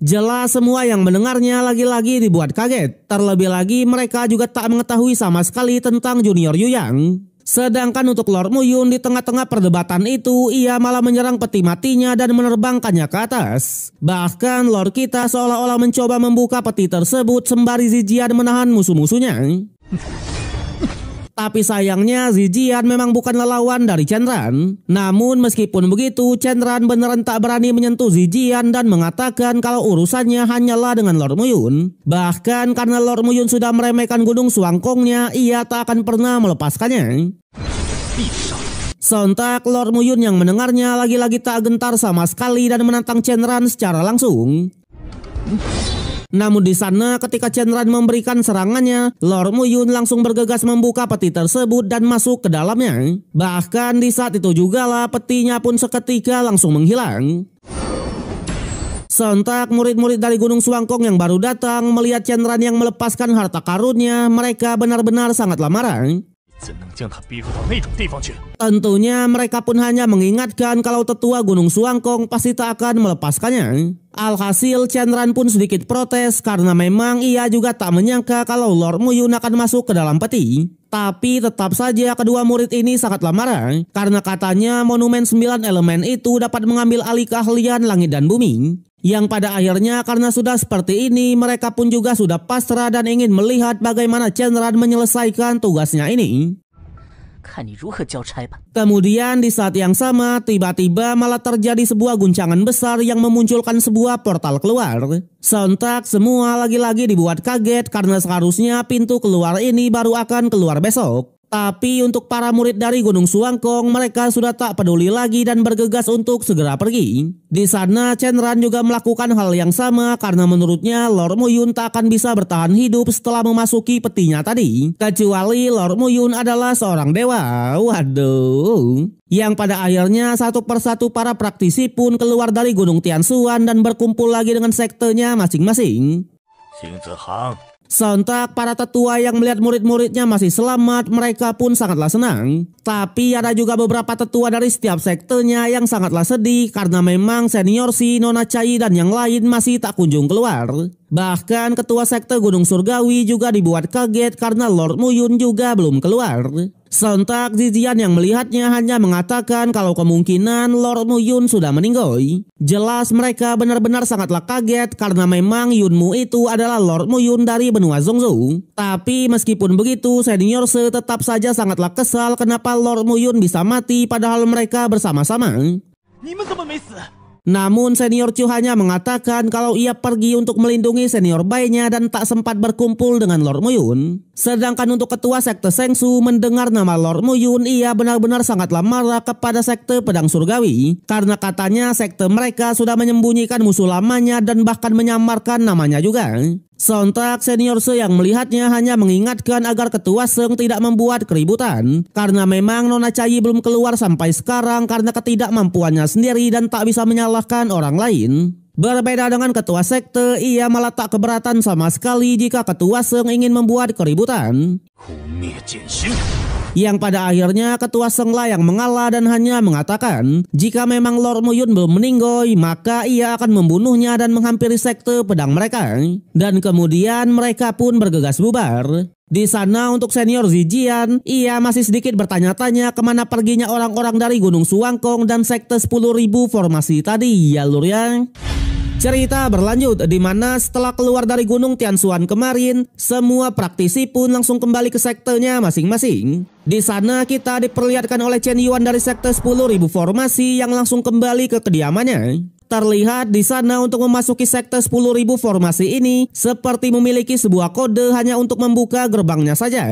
Jelas semua yang mendengarnya lagi-lagi dibuat kaget. Terlebih lagi mereka juga tak mengetahui sama sekali tentang junior Yuyang. Sedangkan untuk Lord Muyun di tengah-tengah perdebatan itu, ia malah menyerang peti matinya dan menerbangkannya ke atas. Bahkan Lord kita seolah-olah mencoba membuka peti tersebut sembari Zijian menahan musuh-musuhnya. Tapi sayangnya Zijian memang bukan lawan dari Shenran. Namun meskipun begitu, Shenran beneran tak berani menyentuh Zijian dan mengatakan kalau urusannya hanyalah dengan Lord Muyun. Bahkan karena Lord Muyun sudah meremehkan Gunung Suangkongnya, ia tak akan pernah melepaskannya. Sontak Lord Muyun yang mendengarnya lagi-lagi tak gentar sama sekali dan menantang Shenran secara langsung. Namun di sana ketika Shenran memberikan serangannya, Lord Muyun langsung bergegas membuka peti tersebut dan masuk ke dalamnya. Bahkan di saat itu jugalah petinya pun seketika langsung menghilang. Sontak murid-murid dari Gunung Suangkong yang baru datang melihat Shenran yang melepaskan harta karunnya, mereka benar-benar sangatlah marah. Tentunya mereka pun hanya mengingatkan kalau tetua Gunung Suangkong pasti tak akan melepaskannya. Alhasil Shenran pun sedikit protes karena memang ia juga tak menyangka kalau Lord Muyun akan masuk ke dalam peti. Tapi tetap saja kedua murid ini sangatlah marah karena katanya monumen 9 elemen itu dapat mengambil alih keahlian langit dan bumi. Yang pada akhirnya karena sudah seperti ini mereka pun juga sudah pasrah dan ingin melihat bagaimana Shenran menyelesaikan tugasnya ini. Kemudian di saat yang sama tiba-tiba malah terjadi sebuah guncangan besar yang memunculkan sebuah portal keluar. Sontak semua lagi-lagi dibuat kaget karena seharusnya pintu keluar ini baru akan keluar besok. Tapi untuk para murid dari Gunung Suangkong mereka sudah tak peduli lagi dan bergegas untuk segera pergi. Di sana Shenran juga melakukan hal yang sama karena menurutnya Lord Muyun tak akan bisa bertahan hidup setelah memasuki petinya tadi. Kecuali Lord Muyun adalah seorang dewa. Waduh. Yang pada akhirnya satu persatu para praktisi pun keluar dari Gunung Tianshuan dan berkumpul lagi dengan sektenya masing-masing. Sontak para tetua yang melihat murid-muridnya masih selamat mereka pun sangatlah senang. Tapi ada juga beberapa tetua dari setiap sektenya yang sangatlah sedih karena memang senior si Nona Chai dan yang lain masih tak kunjung keluar. Bahkan ketua sekte Gunung Surgawi juga dibuat kaget karena Lord Muyun juga belum keluar. Sontak Zizian yang melihatnya hanya mengatakan kalau kemungkinan Lord Muyun sudah meninggal. Jelas mereka benar-benar sangatlah kaget karena memang Yunmu itu adalah Lord Muyun dari benua Zhongzhou. Tapi meskipun begitu senior Se tetap saja sangatlah kesal kenapa Lord Muyun bisa mati padahal mereka bersama-sama. Namun senior Chu hanya mengatakan kalau ia pergi untuk melindungi senior bayinya dan tak sempat berkumpul dengan Lord Muyun. Sedangkan untuk ketua sekte Sengsu mendengar nama Lord Muyun ia benar-benar sangatlah marah kepada sekte Pedang Surgawi. Karena katanya sekte mereka sudah menyembunyikan musuh lamanya dan bahkan menyamarkan namanya juga. Sontak senior Se yang melihatnya hanya mengingatkan agar ketua Seng tidak membuat keributan. Karena memang Nona Chai belum keluar sampai sekarang karena ketidakmampuannya sendiri dan tak bisa menyalahkan orang lain. Berbeda dengan ketua sekte, ia malah tak keberatan sama sekali jika ketua Seng ingin membuat keributan. Yang pada akhirnya ketua Seng lah yang mengalah dan hanya mengatakan jika memang Lord Muyun belum meninggal maka ia akan membunuhnya dan menghampiri sekte pedang mereka. Dan kemudian mereka pun bergegas bubar. Di sana untuk senior Zijian, ia masih sedikit bertanya-tanya kemana perginya orang-orang dari Gunung Suangkong dan sekte 10.000 formasi tadi ya lur ya. Cerita berlanjut di mana setelah keluar dari Gunung Tianshuan kemarin, semua praktisi pun langsung kembali ke sektenya masing-masing. Di sana kita diperlihatkan oleh Chen Yuan dari sekte 10.000 formasi yang langsung kembali ke kediamannya. Terlihat di sana untuk memasuki sekte 10.000 formasi ini seperti memiliki sebuah kode hanya untuk membuka gerbangnya saja.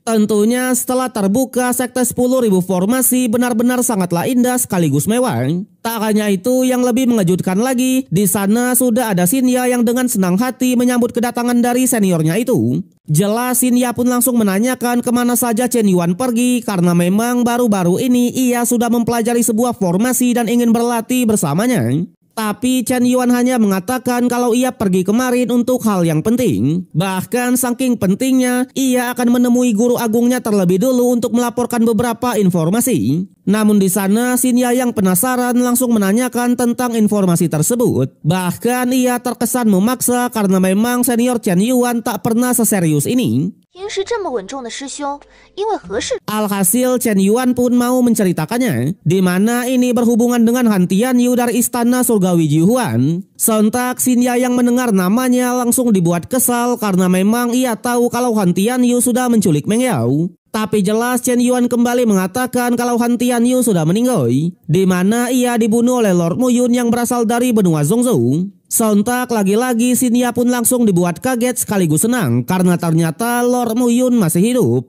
Tentunya setelah terbuka sekte 10.000 formasi benar-benar sangatlah indah sekaligus mewah. Tak hanya itu yang lebih mengejutkan lagi, di sana sudah ada Xinya yang dengan senang hati menyambut kedatangan dari seniornya itu. Jelas Xinya pun langsung menanyakan kemana saja Chen Yuan pergi karena memang baru-baru ini ia sudah mempelajari sebuah formasi dan ingin berlatih bersamanya. Tapi Chen Yuan hanya mengatakan kalau ia pergi kemarin untuk hal yang penting. Bahkan saking pentingnya, ia akan menemui guru agungnya terlebih dulu untuk melaporkan beberapa informasi. Namun di sana Xinya yang penasaran langsung menanyakan tentang informasi tersebut. Bahkan ia terkesan memaksa karena memang senior Chen Yuan tak pernah seserius ini. Alhasil Chen Yuan pun mau menceritakannya, di mana ini berhubungan dengan Han Tianyu dari istana surgawi Jihuan. Sontak Xinya yang mendengar namanya langsung dibuat kesal karena memang ia tahu kalau Han Tianyu sudah menculik Meng Yao. Tapi jelas Chen Yuan kembali mengatakan kalau Han Tianyu sudah meninggal, di mana ia dibunuh oleh Lord Muyun yang berasal dari benua Zhongzhou. Sontak lagi-lagi Xinya pun langsung dibuat kaget sekaligus senang karena ternyata Lord Muyun masih hidup.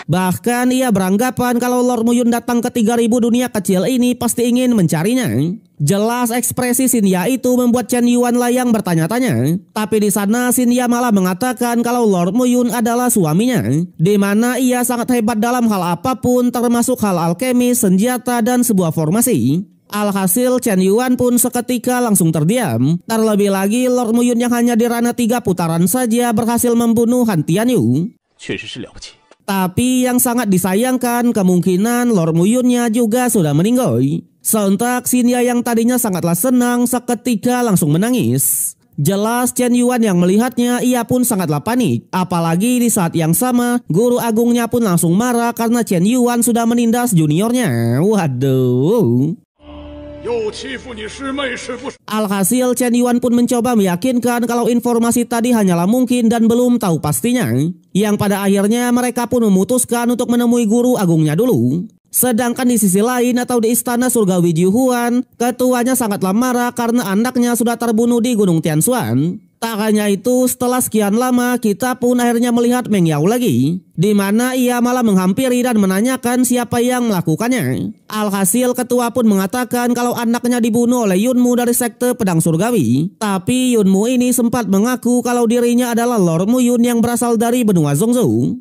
Bahkan ia beranggapan kalau Lord Muyun datang ke 3.000 dunia kecil ini pasti ingin mencarinya. Jelas ekspresi Xinya itu membuat Chen Yuan lah yang bertanya-tanya. Tapi di sana Xinya malah mengatakan kalau Lord Muyun adalah suaminya, di mana ia sangat hebat dalam hal apapun termasuk hal alkemis, senjata dan sebuah formasi. Alhasil Chen Yuan pun seketika langsung terdiam. Terlebih lagi Lord Muyun yang hanya di ranah 3 putaran saja berhasil membunuh Han Tianyu. Tapi yang sangat disayangkan kemungkinan Lord Muyunnya juga sudah meninggal. Sontak Xinya yang tadinya sangatlah senang seketika langsung menangis. Jelas Chen Yuan yang melihatnya ia pun sangatlah panik. Apalagi di saat yang sama guru agungnya pun langsung marah karena Chen Yuan sudah menindas juniornya. Waduh. Alhasil Chen Yuan pun mencoba meyakinkan kalau informasi tadi hanyalah mungkin dan belum tahu pastinya. Yang pada akhirnya mereka pun memutuskan untuk menemui guru agungnya dulu. Sedangkan di sisi lain atau di istana surgawi Jiuhuan, ketuanya sangatlah marah karena anaknya sudah terbunuh di Gunung Tianshan. Tak hanya itu, setelah sekian lama kita pun akhirnya melihat Meng Yao lagi, di mana ia malah menghampiri dan menanyakan siapa yang melakukannya. Alhasil ketua pun mengatakan kalau anaknya dibunuh oleh Yunmu dari sekte pedang surgawi. Tapi Yunmu ini sempat mengaku kalau dirinya adalah Lord Muyun yang berasal dari benua Zhongzhou.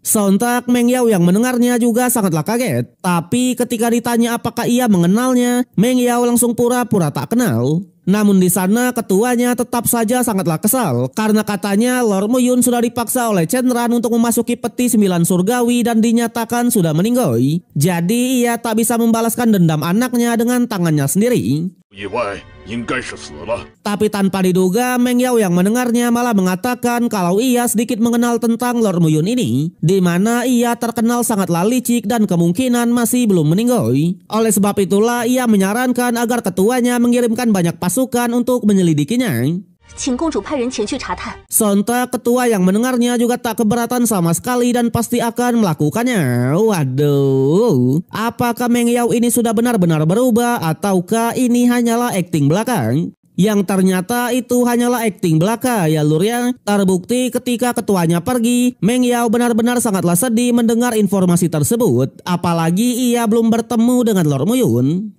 Sontak Meng Yao yang mendengarnya juga sangatlah kaget. Tapi ketika ditanya apakah ia mengenalnya, Meng Yao langsung pura-pura tak kenal. Namun di sana ketuanya tetap saja sangatlah kesal karena katanya Lord Muyun sudah dipaksa oleh Chen Ran untuk memasuki peti 9 surgawi dan dinyatakan sudah meninggal. Jadi ia tak bisa membalaskan dendam anaknya dengan tangannya sendiri. Tapi tanpa diduga Meng Yao yang mendengarnya malah mengatakan kalau ia sedikit mengenal tentang Lord Muyun ini, di mana ia terkenal sangatlah licik dan kemungkinan masih belum meninggal. Oleh sebab itulah ia menyarankan agar ketuanya mengirimkan banyak pasukan untuk menyelidikinya. Sontak ketua yang mendengarnya juga tak keberatan sama sekali dan pasti akan melakukannya. Waduh, apakah Meng Yao ini sudah benar-benar berubah ataukah ini hanyalah akting belakang? Yang ternyata itu hanyalah akting belaka ya lur ya. Terbukti ketika ketuanya pergi, Meng Yao benar-benar sangatlah sedih mendengar informasi tersebut. Apalagi ia belum bertemu dengan Lord Muyun.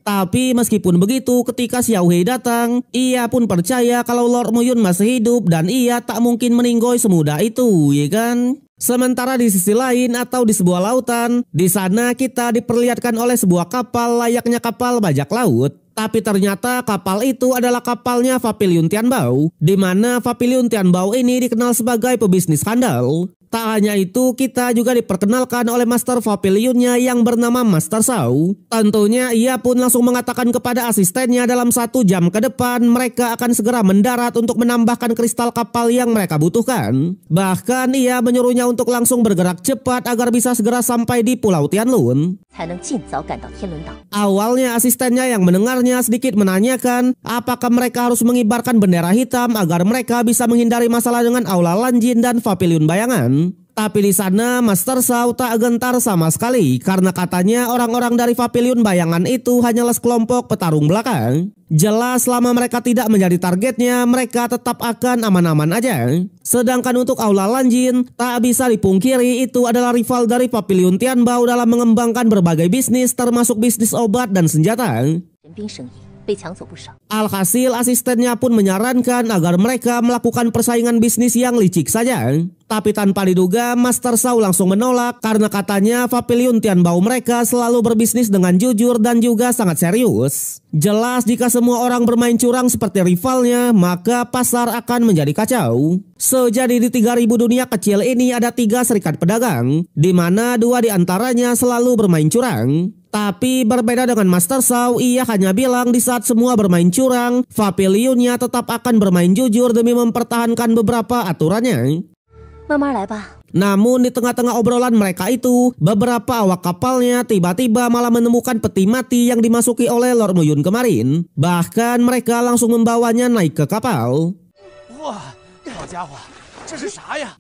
Tapi meskipun begitu ketika Xiao Hei datang, ia pun percaya kalau Lord Muyun masih hidup dan ia tak mungkin meninggoy semudah itu, ya kan? Sementara di sisi lain atau di sebuah lautan, di sana kita diperlihatkan oleh sebuah kapal layaknya kapal bajak laut. Tapi ternyata kapal itu adalah kapalnya Papiliun Tianbao, di mana Papiliun Tianbao ini dikenal sebagai pebisnis handal. Tak hanya itu, kita juga diperkenalkan oleh Master Papilionnya yang bernama Master Shao. Tentunya ia pun langsung mengatakan kepada asistennya dalam 1 jam ke depan mereka akan segera mendarat untuk menambahkan kristal kapal yang mereka butuhkan. Bahkan ia menyuruhnya untuk langsung bergerak cepat agar bisa segera sampai di Pulau Tianlun. Awalnya asistennya yang mendengarnya sedikit menanyakan apakah mereka harus mengibarkan bendera hitam agar mereka bisa menghindari masalah dengan Aula Lanjin dan Papiliun Bayangan. Tapi di sana Master Shao tak gentar sama sekali karena katanya orang-orang dari Papiliun Bayangan itu hanyalah sekelompok petarung belakang. Jelas selama mereka tidak menjadi targetnya, mereka tetap akan aman-aman aja. Sedangkan untuk Aula Lanjin, tak bisa dipungkiri itu adalah rival dari Papiliun Tianbao dalam mengembangkan berbagai bisnis termasuk bisnis obat dan senjata. Alhasil asistennya pun menyarankan agar mereka melakukan persaingan bisnis yang licik saja. Tapi tanpa diduga Master Shao langsung menolak karena katanya Papiliun Tianbao mereka selalu berbisnis dengan jujur dan juga sangat serius. Jelas jika semua orang bermain curang seperti rivalnya, maka pasar akan menjadi kacau. Jadi di 3000 dunia kecil ini ada 3 serikat pedagang, di mana 2 diantaranya selalu bermain curang. Tapi berbeda dengan Master Shao, ia hanya bilang di saat semua bermain curang, Papilionnya tetap akan bermain jujur demi mempertahankan beberapa aturannya. Namun di tengah-tengah obrolan mereka itu, beberapa awak kapalnya tiba-tiba malah menemukan peti mati yang dimasuki oleh Lord Muyun kemarin. Bahkan mereka langsung membawanya naik ke kapal.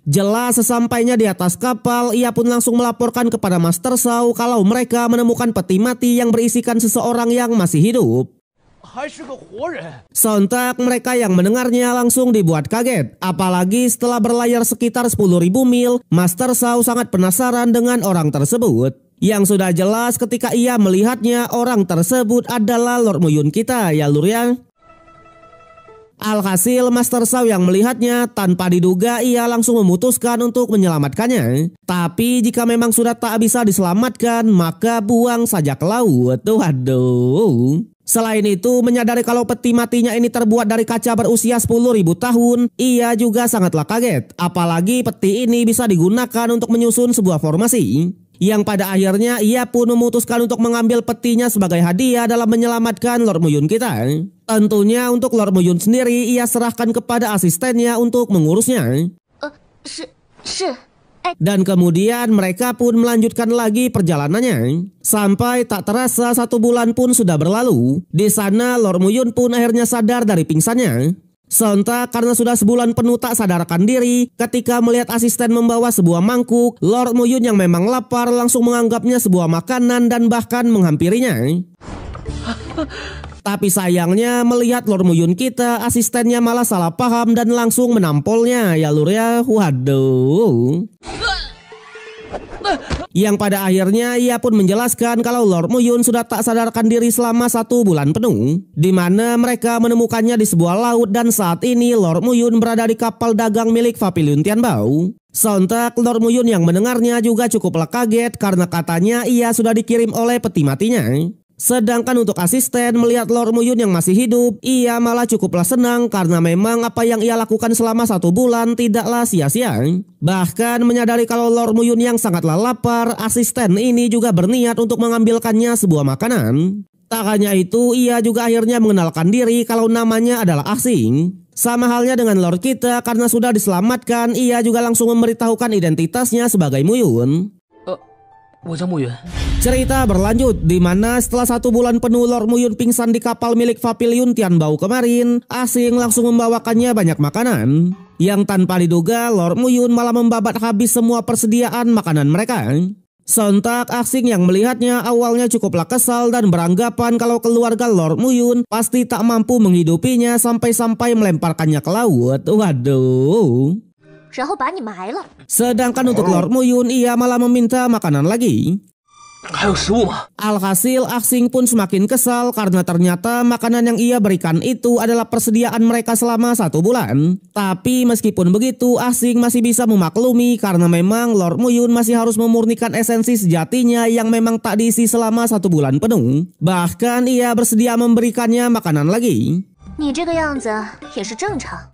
Jelas sesampainya di atas kapal, ia pun langsung melaporkan kepada Master Shao kalau mereka menemukan peti mati yang berisikan seseorang yang masih hidup. Sontak mereka yang mendengarnya langsung dibuat kaget. Apalagi setelah berlayar sekitar 10.000 mil, Master Shao sangat penasaran dengan orang tersebut. Yang sudah jelas ketika ia melihatnya, orang tersebut adalah Lord Muyun kita ya lur ya. Alhasil Master Sao yang melihatnya tanpa diduga ia langsung memutuskan untuk menyelamatkannya. Tapi jika memang sudah tak bisa diselamatkan maka buang saja ke laut. Waduh. Selain itu, menyadari kalau peti matinya ini terbuat dari kaca berusia 10.000 tahun, ia juga sangatlah kaget. Apalagi peti ini bisa digunakan untuk menyusun sebuah formasi. Yang pada akhirnya ia pun memutuskan untuk mengambil petinya sebagai hadiah dalam menyelamatkan Lord Muyun kita. Tentunya untuk Lord Muyun sendiri ia serahkan kepada asistennya untuk mengurusnya. Dan kemudian mereka pun melanjutkan lagi perjalanannya. Sampai tak terasa 1 bulan pun sudah berlalu. Di sana Lord Muyun pun akhirnya sadar dari pingsannya. Sontak karena sudah sebulan penuh tak sadarkan diri, ketika melihat asisten membawa sebuah mangkuk, Lord Muyun yang memang lapar langsung menganggapnya sebuah makanan dan bahkan menghampirinya. Tapi sayangnya melihat Lord Muyun kita, asistennya malah salah paham dan langsung menampolnya. Ya lur ya, waduh. Yang pada akhirnya ia pun menjelaskan kalau Lord Muyun sudah tak sadarkan diri selama 1 bulan penuh, di mana mereka menemukannya di sebuah laut dan saat ini Lord Muyun berada di kapal dagang milik Papiliun Tianbao. Sontak Lord Muyun yang mendengarnya juga cukuplah kaget karena katanya ia sudah dikirim oleh peti matinya. Sedangkan untuk asisten melihat Lord Muyun yang masih hidup, ia malah cukuplah senang karena memang apa yang ia lakukan selama 1 bulan tidaklah sia-sia. Bahkan menyadari kalau Lord Muyun yang sangatlah lapar, asisten ini juga berniat untuk mengambilkannya sebuah makanan. Tak hanya itu, ia juga akhirnya mengenalkan diri kalau namanya adalah asing. Sama halnya dengan Lord kita, karena sudah diselamatkan, ia juga langsung memberitahukan identitasnya sebagai Muyun. Cerita berlanjut di mana setelah 1 bulan penuh Lord Muyun pingsan di kapal milik Papiliun Tianbao kemarin, asing langsung membawakannya banyak makanan. Yang tanpa diduga Lord Muyun malah membabat habis semua persediaan makanan mereka. Sontak asing yang melihatnya awalnya cukuplah kesal dan beranggapan kalau keluarga Lord Muyun pasti tak mampu menghidupinya sampai-sampai melemparkannya ke laut. Waduh. Sedangkan untuk Lord Muyun ia malah meminta makanan lagi. Alhasil asing pun semakin kesal karena ternyata makanan yang ia berikan itu adalah persediaan mereka selama 1 bulan. Tapi meskipun begitu asing masih bisa memaklumi karena memang Lord Muyun masih harus memurnikan esensi sejatinya yang memang tak diisi selama 1 bulan penuh. Bahkan ia bersedia memberikannya makanan lagi.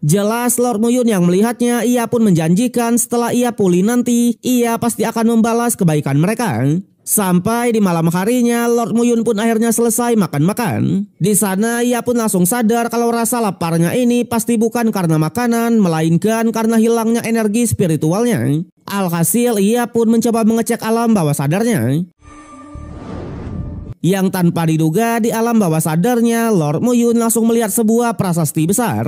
Jelas Lord Muyun yang melihatnya, ia pun menjanjikan setelah ia pulih nanti, ia pasti akan membalas kebaikan mereka. Sampai di malam harinya, Lord Muyun pun akhirnya selesai makan-makan. Di sana ia pun langsung sadar kalau rasa laparnya ini pasti bukan karena makanan, melainkan karena hilangnya energi spiritualnya. Alhasil ia pun mencoba mengecek alam bawah sadarnya. Yang tanpa diduga di alam bawah sadarnya Lord Muyun langsung melihat sebuah prasasti besar.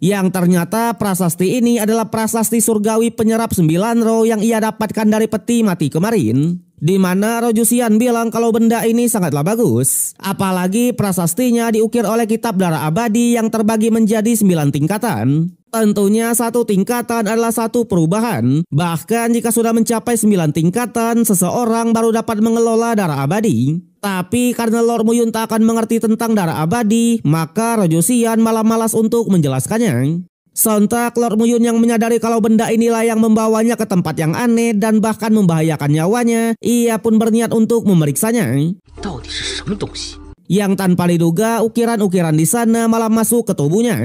Yang ternyata prasasti ini adalah prasasti surgawi penyerap 9 roh yang ia dapatkan dari peti mati kemarin. Di mana Rojusian bilang kalau benda ini sangatlah bagus. Apalagi prasastinya diukir oleh kitab darah abadi yang terbagi menjadi 9 tingkatan. Tentunya 1 tingkatan adalah 1 perubahan. Bahkan jika sudah mencapai 9 tingkatan, seseorang baru dapat mengelola darah abadi. Tapi karena Lord Muyun tak akan mengerti tentang darah abadi, maka Rojusian malah malas untuk menjelaskannya. Sontak Lord Muyun yang menyadari kalau benda inilah yang membawanya ke tempat yang aneh dan bahkan membahayakan nyawanya, ia pun berniat untuk memeriksanya. Yang tanpa diduga ukiran-ukiran di sana malah masuk ke tubuhnya.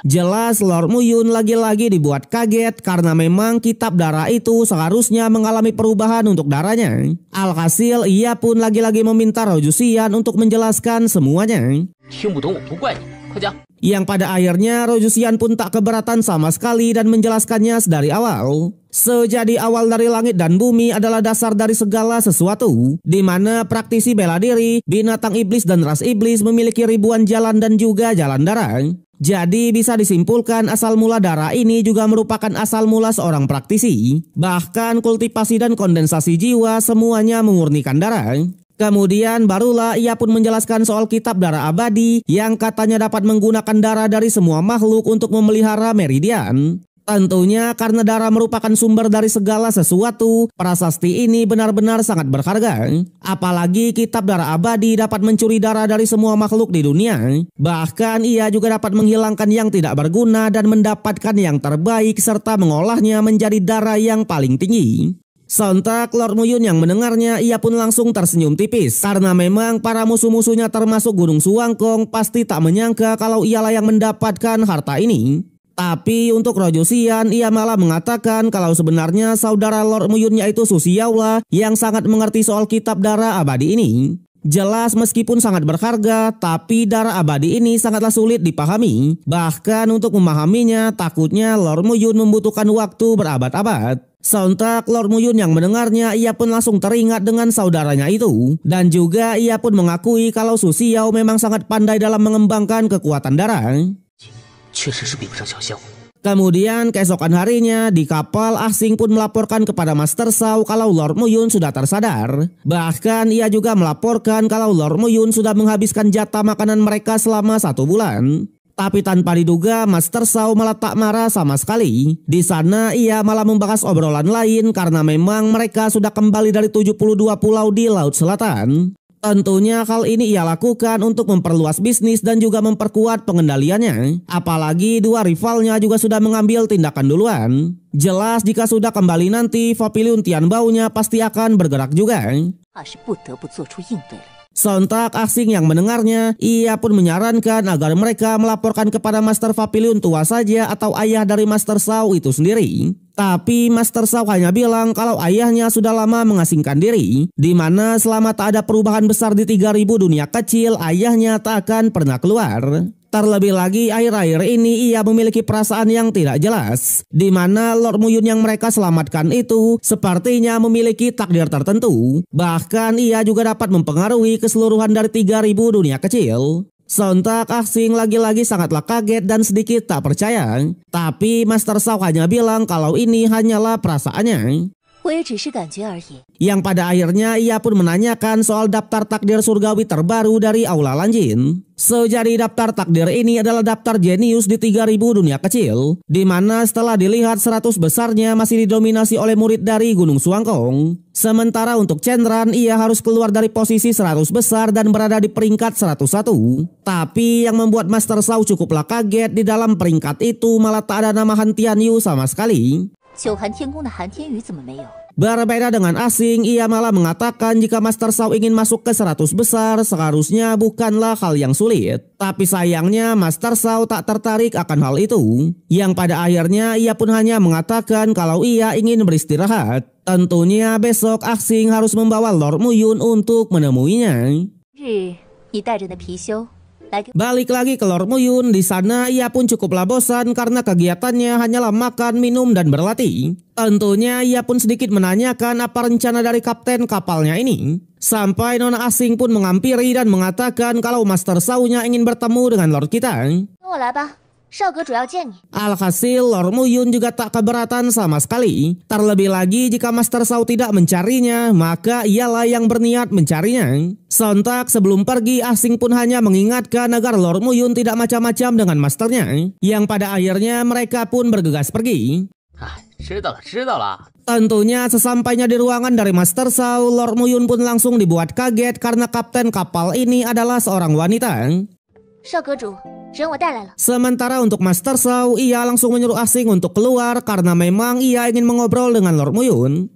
Jelas Lord Muyun lagi-lagi dibuat kaget karena memang kitab darah itu seharusnya mengalami perubahan untuk darahnya. Alhasil ia pun lagi-lagi meminta Rojusian untuk menjelaskan semuanya. Yang pada akhirnya Rojusian pun tak keberatan sama sekali dan menjelaskannya sedari awal. Sejadi awal dari langit dan bumi adalah dasar dari segala sesuatu, di mana praktisi bela diri, binatang iblis dan ras iblis memiliki ribuan jalan dan juga jalan darah. Jadi bisa disimpulkan asal mula darah ini juga merupakan asal mula seorang praktisi. Bahkan kultivasi dan kondensasi jiwa semuanya memurnikan darah. Kemudian barulah ia pun menjelaskan soal kitab darah abadi yang katanya dapat menggunakan darah dari semua makhluk untuk memelihara meridian. Tentunya karena darah merupakan sumber dari segala sesuatu, prasasti ini benar-benar sangat berharga. Apalagi kitab darah abadi dapat mencuri darah dari semua makhluk di dunia. Bahkan ia juga dapat menghilangkan yang tidak berguna dan mendapatkan yang terbaik serta mengolahnya menjadi darah yang paling tinggi. Sontak Lord Muyun yang mendengarnya, ia pun langsung tersenyum tipis karena memang para musuh-musuhnya termasuk Gunung Suwangkong pasti tak menyangka kalau ialah yang mendapatkan harta ini. Tapi untuk Rojo Xian, ia malah mengatakan kalau sebenarnya saudara Lord Muyun yaitu Su Xiaola yang sangat mengerti soal kitab darah abadi ini. Jelas meskipun sangat berharga, tapi darah abadi ini sangatlah sulit dipahami. Bahkan untuk memahaminya, takutnya Lord Muyun membutuhkan waktu berabad-abad. Sontak Lord Muyun yang mendengarnya, ia pun langsung teringat dengan saudaranya itu. Dan juga ia pun mengakui kalau Su Xiao memang sangat pandai dalam mengembangkan kekuatan darah. Kemudian keesokan harinya di kapal, Ah Xing pun melaporkan kepada Master Shao kalau Lord Muyun sudah tersadar. Bahkan ia juga melaporkan kalau Lord Muyun sudah menghabiskan jatah makanan mereka selama 1 bulan. Tapi tanpa diduga Master Shao malah tak marah sama sekali. Di sana ia malah membahas obrolan lain karena memang mereka sudah kembali dari 72 pulau di Laut Selatan. Tentunya hal ini ia lakukan untuk memperluas bisnis dan juga memperkuat pengendaliannya. Apalagi dua rivalnya juga sudah mengambil tindakan duluan. Jelas jika sudah kembali nanti, Papiliun Tianbao-nya pasti akan bergerak juga. Sontak Ah Xing yang mendengarnya, ia pun menyarankan agar mereka melaporkan kepada Master Papiliun tua saja atau ayah dari Master Shao itu sendiri. Tapi Master Shao hanya bilang kalau ayahnya sudah lama mengasingkan diri, di mana selama tak ada perubahan besar di 3000 dunia kecil, ayahnya tak akan pernah keluar. Terlebih lagi akhir-akhir ini ia memiliki perasaan yang tidak jelas, di mana Lord Muyun yang mereka selamatkan itu sepertinya memiliki takdir tertentu. Bahkan ia juga dapat mempengaruhi keseluruhan dari 3000 dunia kecil. Sontak Ah Xing lagi-lagi sangatlah kaget dan sedikit tak percaya. Tapi Master Shao hanya bilang kalau ini hanyalah perasaannya. Yang pada akhirnya ia pun menanyakan soal daftar takdir surgawi terbaru dari Aula Lanjin. Sejadi daftar takdir ini adalah daftar jenius di 3000 dunia kecil, di mana setelah dilihat 100 besarnya masih didominasi oleh murid dari Gunung Suwangkong. Sementara untuk Chenran, ia harus keluar dari posisi 100 besar dan berada di peringkat 101. Tapi yang membuat Master Shao cukuplah kaget, di dalam peringkat itu malah tak ada nama Han Tianyu sama sekali. Berbeda dengan Ah Xing, ia malah mengatakan jika Master Shao ingin masuk ke 100 besar seharusnya bukanlah hal yang sulit. Tapi sayangnya Master Shao tak tertarik akan hal itu. Yang pada akhirnya ia pun hanya mengatakan kalau ia ingin beristirahat. Tentunya besok Ah Xing harus membawa Lord Muyun untuk menemuinya. Balik lagi ke Lord Muyun, di sana ia pun cukuplah bosan karena kegiatannya hanyalah makan, minum, dan berlatih. Tentunya ia pun sedikit menanyakan apa rencana dari kapten kapalnya ini. Sampai Nona Ah Xing pun menghampiri dan mengatakan kalau Master Shao-nya ingin bertemu dengan Lord kita. Alhasil Lord Muyun juga tak keberatan sama sekali. Terlebih lagi jika Master Shao tidak mencarinya, maka ialah yang berniat mencarinya. Sontak sebelum pergi, Ah Xing pun hanya mengingatkan agar Lord Muyun tidak macam-macam dengan masternya. Yang pada akhirnya mereka pun bergegas pergi. Tentunya sesampainya di ruangan dari Master Shao, Lord Muyun pun langsung dibuat kaget karena kapten kapal ini adalah seorang wanita. Sementara untuk Master Shao, ia langsung menyuruh Ah Xing untuk keluar karena memang ia ingin mengobrol dengan Lord Muyun.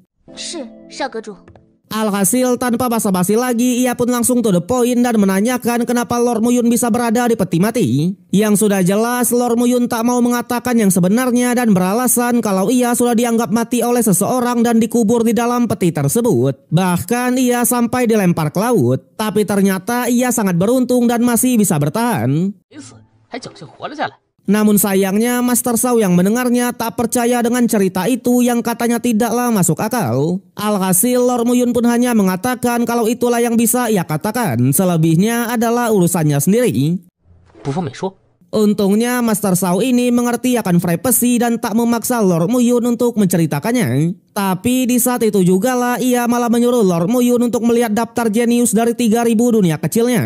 Alhasil tanpa basa-basi lagi, ia pun langsung to the point dan menanyakan kenapa Lord Muyun bisa berada di peti mati. Yang sudah jelas Lord Muyun tak mau mengatakan yang sebenarnya dan beralasan kalau ia sudah dianggap mati oleh seseorang dan dikubur di dalam peti tersebut. Bahkan ia sampai dilempar ke laut. Tapi ternyata ia sangat beruntung dan masih bisa bertahan. Namun sayangnya Master Shao yang mendengarnya tak percaya dengan cerita itu yang katanya tidaklah masuk akal. Alhasil Lord Muyun pun hanya mengatakan kalau itulah yang bisa ia katakan, selebihnya adalah urusannya sendiri. Untungnya Master Shao ini mengerti akan privasi dan tak memaksa Lord Muyun untuk menceritakannya. Tapi di saat itu jugalah ia malah menyuruh Lord Muyun untuk melihat daftar jenius dari 3000 dunia kecilnya.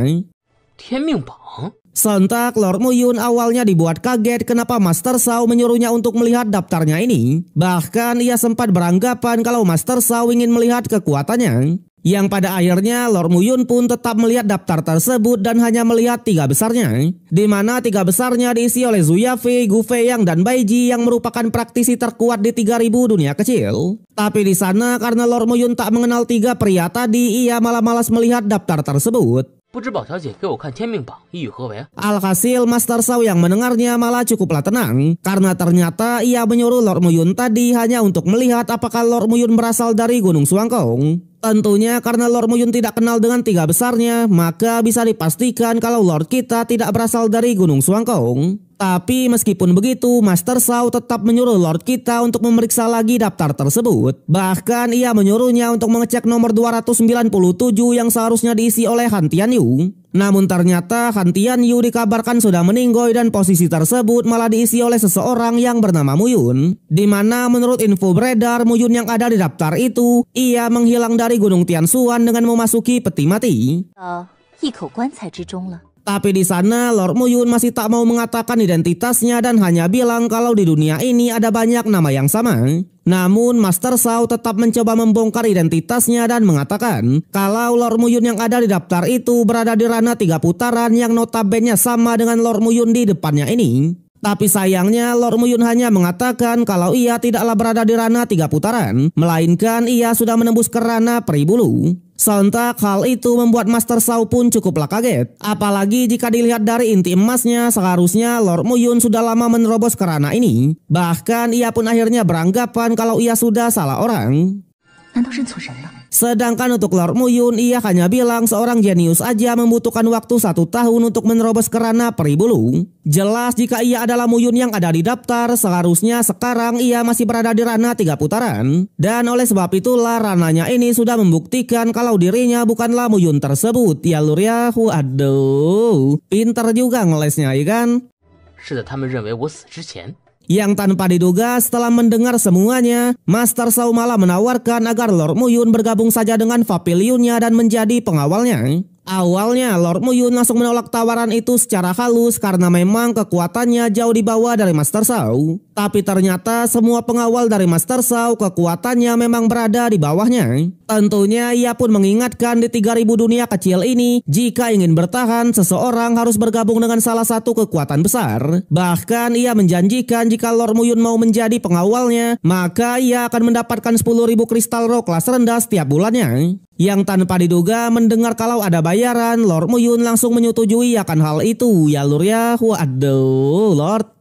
Sontak Lord Muyun awalnya dibuat kaget kenapa Master Shao menyuruhnya untuk melihat daftarnya ini. Bahkan ia sempat beranggapan kalau Master Shao ingin melihat kekuatannya. Yang pada akhirnya Lord Muyun pun tetap melihat daftar tersebut dan hanya melihat 3 besarnya. Di mana 3 besarnya diisi oleh Zhu Yafei, Gu Feiyang, dan Bai Ji yang merupakan praktisi terkuat di 3000 dunia kecil. Tapi di sana karena Lord Muyun tak mengenal 3 pria tadi, ia malah malas melihat daftar tersebut. Alhasil Master Shao yang mendengarnya malah cukuplah tenang karena ternyata ia menyuruh Lord Muyun tadi hanya untuk melihat apakah Lord Muyun berasal dari Gunung Suangkong. Tentunya karena Lord Muyun tidak kenal dengan 3 besarnya, maka bisa dipastikan kalau Lord kita tidak berasal dari Gunung Suangkong. Tapi meskipun begitu, Master Shao tetap menyuruh Lord kita untuk memeriksa lagi daftar tersebut. Bahkan ia menyuruhnya untuk mengecek nomor 297 yang seharusnya diisi oleh Han Tianyu. Namun ternyata Han Tianyu dikabarkan sudah meninggoy dan posisi tersebut malah diisi oleh seseorang yang bernama Muyun. Di mana menurut info beredar, Muyun yang ada di daftar itu, ia menghilang dari Gunung Tianshuan dengan memasuki peti mati. Tapi di sana Lord Muyun masih tak mau mengatakan identitasnya dan hanya bilang kalau di dunia ini ada banyak nama yang sama. Namun Master Shao tetap mencoba membongkar identitasnya dan mengatakan kalau Lord Muyun yang ada di daftar itu berada di ranah 3 putaran yang notabene sama dengan Lord Muyun di depannya ini. Tapi sayangnya Lord Muyun hanya mengatakan kalau ia tidaklah berada di ranah 3 putaran, melainkan ia sudah menembus ke ranah peri bulu. Sontak hal itu membuat Master Shao pun cukuplah kaget. Apalagi jika dilihat dari inti emasnya, seharusnya Lord Muyun sudah lama menerobos ke ranah ini. Bahkan ia pun akhirnya beranggapan kalau ia sudah salah orang. Sedangkan untuk Lord Muyun, ia hanya bilang seorang jenius aja membutuhkan waktu 1 tahun untuk menerobos ke ranah peri bulu. Jelas jika ia adalah Muyun yang ada di daftar, seharusnya sekarang ia masih berada di ranah 3 putaran. Dan oleh sebab itulah ranahnya ini sudah membuktikan kalau dirinya bukanlah Muyun tersebut. Ya lur ya, aduh, pinter juga ngelesnya ya kan? Yang tanpa diduga setelah mendengar semuanya, Master Shao malah menawarkan agar Lord Muyun bergabung saja dengan Pavilionnya dan menjadi pengawalnya. Awalnya Lord Muyun langsung menolak tawaran itu secara halus karena memang kekuatannya jauh di bawah dari Master Shao. Tapi ternyata semua pengawal dari Master Shao kekuatannya memang berada di bawahnya. Tentunya ia pun mengingatkan di 3000 dunia kecil ini, jika ingin bertahan seseorang harus bergabung dengan salah satu kekuatan besar. Bahkan ia menjanjikan jika Lord Muyun mau menjadi pengawalnya, maka ia akan mendapatkan 10.000 kristal roh kelas rendah setiap bulannya. Yang tanpa diduga mendengar kalau ada bayaran, Lord Muyun langsung menyetujui akan hal itu. Ya lur ya, waduh Lord.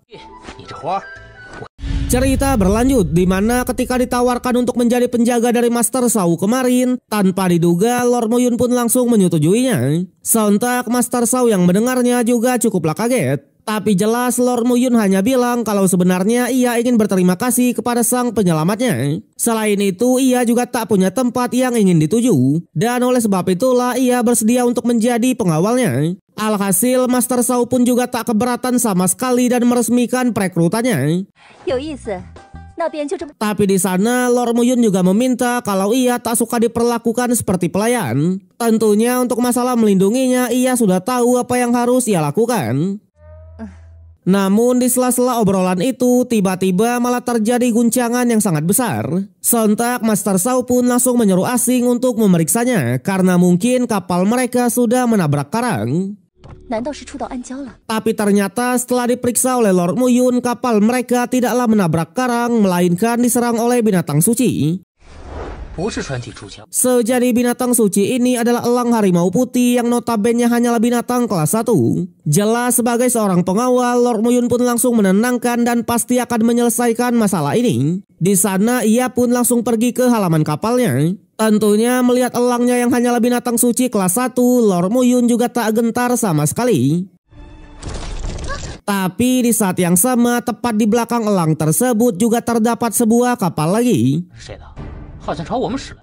Cerita berlanjut di mana ketika ditawarkan untuk menjadi penjaga dari Master Shao kemarin, tanpa diduga Lord Muyun pun langsung menyetujuinya. Sontak Master Shao yang mendengarnya juga cukuplah kaget. Tapi jelas Lord Muyun hanya bilang kalau sebenarnya ia ingin berterima kasih kepada sang penyelamatnya. Selain itu ia juga tak punya tempat yang ingin dituju. Dan oleh sebab itulah ia bersedia untuk menjadi pengawalnya. Alhasil Master Shao pun juga tak keberatan sama sekali dan meresmikan perekrutannya. Tapi di sana Lord Muyun juga meminta kalau ia tak suka diperlakukan seperti pelayan. Tentunya untuk masalah melindunginya ia sudah tahu apa yang harus ia lakukan. Namun di sela-sela obrolan itu tiba-tiba malah terjadi guncangan yang sangat besar. Sontak Master Shao pun langsung menyuruh asing untuk memeriksanya karena mungkin kapal mereka sudah menabrak karang. Tapi ternyata setelah diperiksa oleh Lord Muyun, kapal mereka tidaklah menabrak karang melainkan diserang oleh binatang suci. Sejadi binatang suci ini adalah elang harimau putih yang notabene hanyalah binatang kelas 1. Jelas sebagai seorang pengawal, Lord Muyun pun langsung menenangkan dan pasti akan menyelesaikan masalah ini. Di sana ia pun langsung pergi ke halaman kapalnya. Tentunya melihat elangnya yang hanyalah binatang suci kelas 1, Lord Muyun juga tak gentar sama sekali. Tapi di saat yang sama, tepat di belakang elang tersebut juga terdapat sebuah kapal lagi.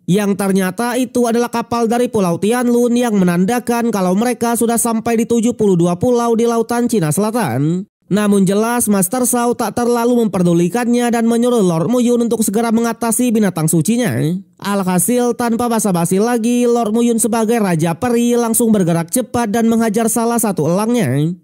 Yang ternyata itu adalah kapal dari Pulau Tianlun yang menandakan kalau mereka sudah sampai di 72 pulau di lautan Cina Selatan. Namun jelas Master Shao tak terlalu memperdulikannya dan menyuruh Lord Muyun untuk segera mengatasi binatang sucinya. Alhasil tanpa basa-basi lagi, Lord Muyun sebagai Raja Peri langsung bergerak cepat dan menghajar salah satu elangnya.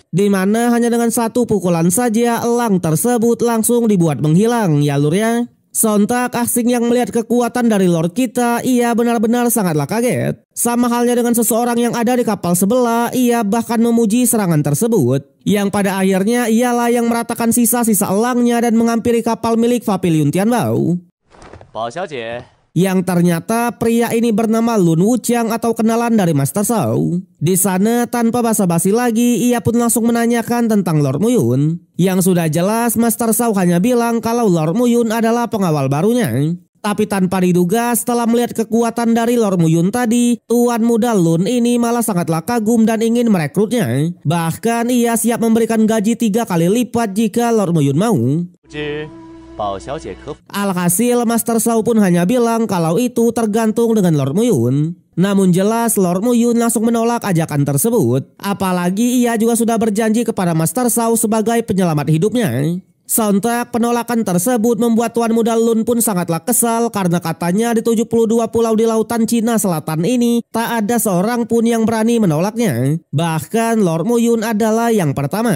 di mana hanya dengan satu pukulan saja elang tersebut langsung dibuat menghilang ya lur ya. Sontak asing yang melihat kekuatan dari Lord kita, ia benar-benar sangatlah kaget. Sama halnya dengan seseorang yang ada di kapal sebelah, ia bahkan memuji serangan tersebut. Yang pada akhirnya ialah yang meratakan sisa-sisa elangnya dan menghampiri kapal milik Papiliun Tianbao. Bao Xiaojie. Yang ternyata pria ini bernama Lun Wuqiang atau kenalan dari Master Shao. Di sana tanpa basa-basi lagi, ia pun langsung menanyakan tentang Lord Muyun. Yang sudah jelas Master Shao hanya bilang kalau Lord Muyun adalah pengawal barunya. Tapi tanpa diduga setelah melihat kekuatan dari Lord Muyun tadi, tuan muda Lun ini malah sangatlah kagum dan ingin merekrutnya. Bahkan ia siap memberikan gaji 3 kali lipat jika Lord Muyun mau. Alhasil Master Shao pun hanya bilang kalau itu tergantung dengan Lord Muyun. Namun jelas Lord Muyun langsung menolak ajakan tersebut. Apalagi ia juga sudah berjanji kepada Master Shao sebagai penyelamat hidupnya. Sontak penolakan tersebut membuat tuan muda Lun pun sangatlah kesal karena katanya di 72 pulau di lautan Cina Selatan ini tak ada seorang pun yang berani menolaknya. Bahkan Lord Muyun adalah yang pertama.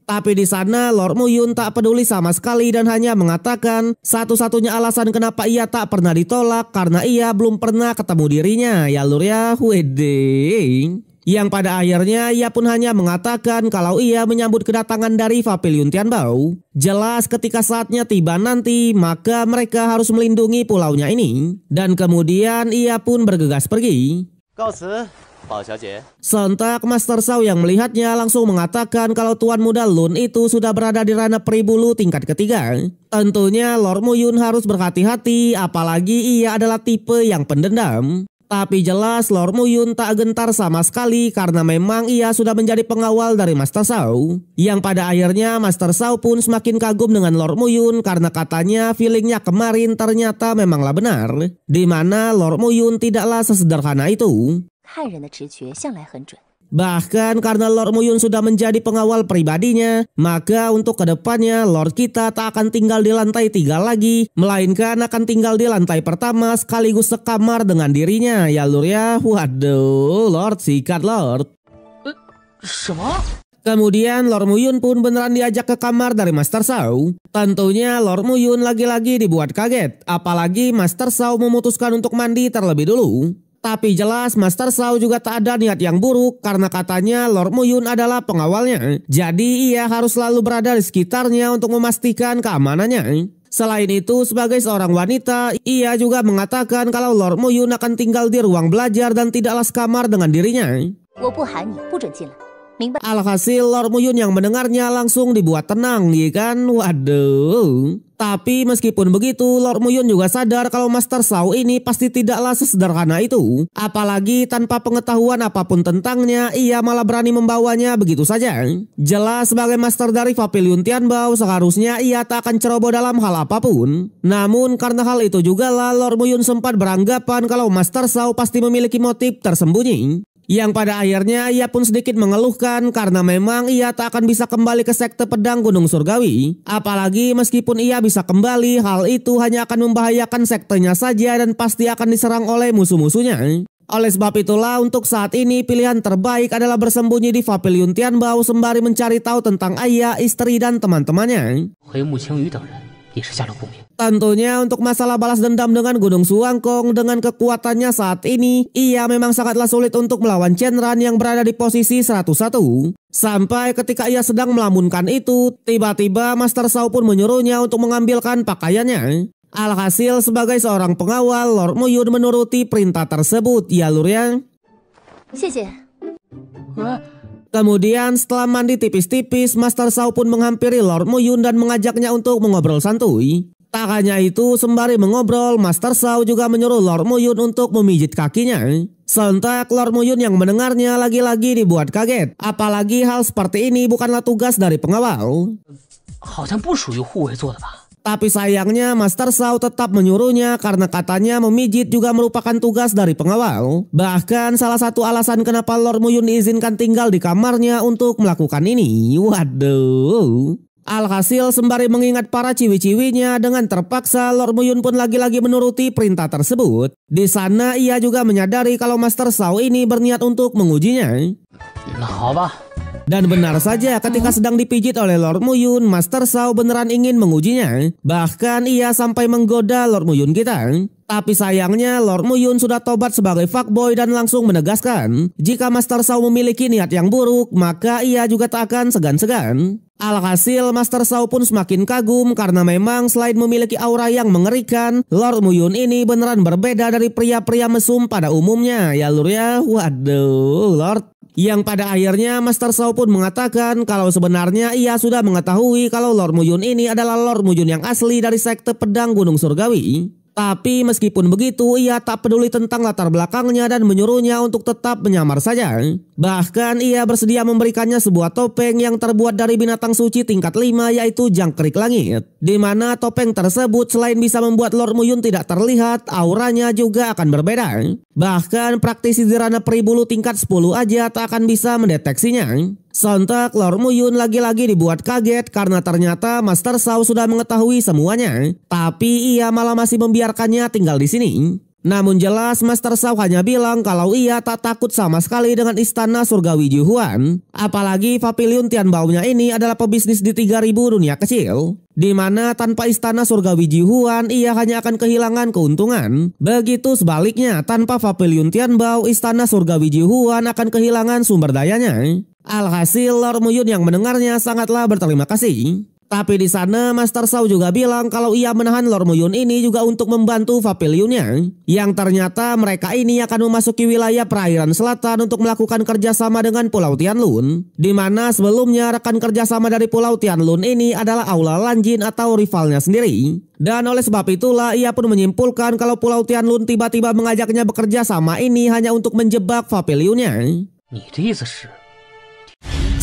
Tapi di sana Lord Muyun tak peduli sama sekali dan hanya mengatakan satu-satunya alasan kenapa ia tak pernah ditolak karena ia belum pernah ketemu dirinya ya lur ya. Wedding. Yang pada akhirnya ia pun hanya mengatakan kalau ia menyambut kedatangan dari Papiliun Tianbao. Jelas ketika saatnya tiba nanti maka mereka harus melindungi pulaunya ini. Dan kemudian ia pun bergegas pergi. Sontak Master Shao yang melihatnya langsung mengatakan kalau tuan muda Lun itu sudah berada di ranah peribulu tingkat ketiga. Tentunya Lord Muyun harus berhati-hati apalagi ia adalah tipe yang pendendam. Tapi jelas Lord Muyun tak gentar sama sekali karena memang ia sudah menjadi pengawal dari Master Shao. Yang pada akhirnya Master Shao pun semakin kagum dengan Lord Muyun karena katanya feelingnya kemarin ternyata memanglah benar. Di mana Lord Muyun tidaklah sesederhana itu. Bahkan karena Lord Muyun sudah menjadi pengawal pribadinya, maka untuk kedepannya Lord kita tak akan tinggal di lantai 3 lagi, melainkan akan tinggal di lantai pertama sekaligus sekamar dengan dirinya ya lur ya. Waduh, Lord sikat Lord. Kemudian Lord Muyun pun beneran diajak ke kamar dari Master Shao. Tentunya Lord Muyun lagi-lagi dibuat kaget, apalagi Master Shao memutuskan untuk mandi terlebih dulu. Tapi jelas Master Shao juga tak ada niat yang buruk karena katanya Lord Muyun adalah pengawalnya. Jadi ia harus selalu berada di sekitarnya untuk memastikan keamanannya. Selain itu sebagai seorang wanita, ia juga mengatakan kalau Lord Muyun akan tinggal di ruang belajar dan tidaklah sekamar dengan dirinya. Alhasil Lord Muyun yang mendengarnya langsung dibuat tenang nih kan. Waduh. Tapi meskipun begitu Lord Muyun juga sadar kalau Master Shao ini pasti tidaklah sesederhana itu. Apalagi tanpa pengetahuan apapun tentangnya ia malah berani membawanya begitu saja. Jelas sebagai master dari Papiliun Tianbao seharusnya ia tak akan ceroboh dalam hal apapun. Namun karena hal itu juga lah Lord Muyun sempat beranggapan kalau Master Shao pasti memiliki motif tersembunyi. Yang pada akhirnya ia pun sedikit mengeluhkan karena memang ia tak akan bisa kembali ke sekte pedang Gunung Surgawi. Apalagi meskipun ia bisa kembali, hal itu hanya akan membahayakan sektenya saja dan pasti akan diserang oleh musuh-musuhnya. Oleh sebab itulah untuk saat ini pilihan terbaik adalah bersembunyi di Papiliun Tianbao sembari mencari tahu tentang ayah, istri dan teman-temannya. Tentunya untuk masalah balas dendam dengan Gunung Suangkong dengan kekuatannya saat ini, ia memang sangatlah sulit untuk melawan Shenran yang berada di posisi 101. Sampai ketika ia sedang melamunkan itu, tiba-tiba Master Shao pun menyuruhnya untuk mengambilkan pakaiannya. Alhasil sebagai seorang pengawal, Lord Muyun menuruti perintah tersebut ya lur ya. Kemudian setelah mandi tipis-tipis, Master Shao pun menghampiri Lord Muyun dan mengajaknya untuk mengobrol santuy. Tak hanya itu, sembari mengobrol, Master Shao juga menyuruh Lord Muyun untuk memijit kakinya. Sontak Lord Muyun yang mendengarnya lagi-lagi dibuat kaget. Apalagi hal seperti ini bukanlah tugas dari pengawal. Tapi sayangnya Master Shao tetap menyuruhnya karena katanya memijit juga merupakan tugas dari pengawal. Bahkan salah satu alasan kenapa Lord Muyun diizinkan tinggal di kamarnya untuk melakukan ini. Waduh. Alhasil sembari mengingat para ciwi-ciwinya dengan terpaksa Lord Muyun pun lagi-lagi menuruti perintah tersebut. Di sana ia juga menyadari kalau Master Shao ini berniat untuk mengujinya. 那好吧。 Dan benar saja ketika sedang dipijit oleh Lord Muyun, Master Sao beneran ingin mengujinya. Bahkan ia sampai menggoda Lord Muyun kita. Tapi sayangnya Lord Muyun sudah tobat sebagai fuckboy dan langsung menegaskan, jika Master Sao memiliki niat yang buruk, maka ia juga tak akan segan-segan. Alhasil Master Sao pun semakin kagum karena memang selain memiliki aura yang mengerikan, Lord Muyun ini beneran berbeda dari pria-pria mesum pada umumnya. Ya lur ya, waduh Lord. Yang pada akhirnya Master Sao pun mengatakan kalau sebenarnya ia sudah mengetahui kalau Lord Muyun ini adalah Lord Muyun yang asli dari sekte pedang Gunung Surgawi. Tapi meskipun begitu, ia tak peduli tentang latar belakangnya dan menyuruhnya untuk tetap menyamar saja. Bahkan ia bersedia memberikannya sebuah topeng yang terbuat dari binatang suci tingkat 5, yaitu jangkrik langit. Di mana topeng tersebut selain bisa membuat Lord Muyun tidak terlihat, auranya juga akan berbeda. Bahkan praktisi Dirana Peribulu tingkat 10 aja tak akan bisa mendeteksinya. Sontak Lord Muyun lagi-lagi dibuat kaget karena ternyata Master Sao sudah mengetahui semuanya. Tapi ia malah masih membiarkannya tinggal di sini. Namun jelas Master Sao hanya bilang kalau ia tak takut sama sekali dengan istana surgawi Jihuan. Apalagi Pavilion Tianbao-nya ini adalah pebisnis di 3000 dunia kecil. Di mana tanpa istana surgawi Jihuan ia hanya akan kehilangan keuntungan. Begitu sebaliknya, tanpa Pavilion Tianbao, istana surgawi Jihuan akan kehilangan sumber dayanya. Alhasil Lord Muyun yang mendengarnya sangatlah berterima kasih. Tapi di sana Master Sao juga bilang kalau ia menahan Lord Muyun ini juga untuk membantu Pavilionnya. Yang ternyata mereka ini akan memasuki wilayah perairan selatan untuk melakukan kerjasama dengan Pulau Tianlun. Di mana sebelumnya rekan kerjasama dari Pulau Tianlun ini adalah Aula Lanjin atau rivalnya sendiri. Dan oleh sebab itulah ia pun menyimpulkan kalau Pulau Tianlun tiba-tiba mengajaknya bekerja sama ini hanya untuk menjebak Pavilionnya.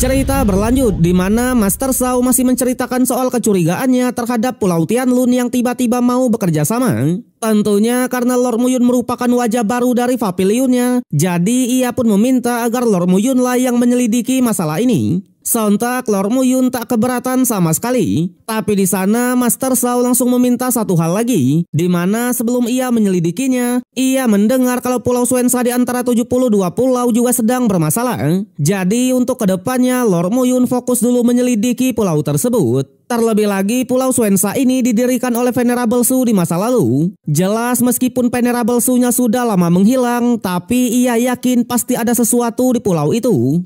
Cerita berlanjut di mana Master Sao masih menceritakan soal kecurigaannya terhadap Pulau Tianlun yang tiba-tiba mau bekerja sama. Tentunya karena Lord Muyun merupakan wajah baru dari Pavilionnya, jadi ia pun meminta agar Lord Muyun lah yang menyelidiki masalah ini. Sontak Lord Muyun tak keberatan sama sekali. Tapi di sana Master Sao langsung meminta satu hal lagi, di mana sebelum ia menyelidikinya, ia mendengar kalau Pulau Suensa di antara 72 pulau juga sedang bermasalah. Jadi untuk kedepannya Lord Muyun fokus dulu menyelidiki pulau tersebut. Terlebih lagi Pulau Suensa ini didirikan oleh Venerable Su di masa lalu. Jelas meskipun Venerable Su-nya sudah lama menghilang, tapi ia yakin pasti ada sesuatu di pulau itu.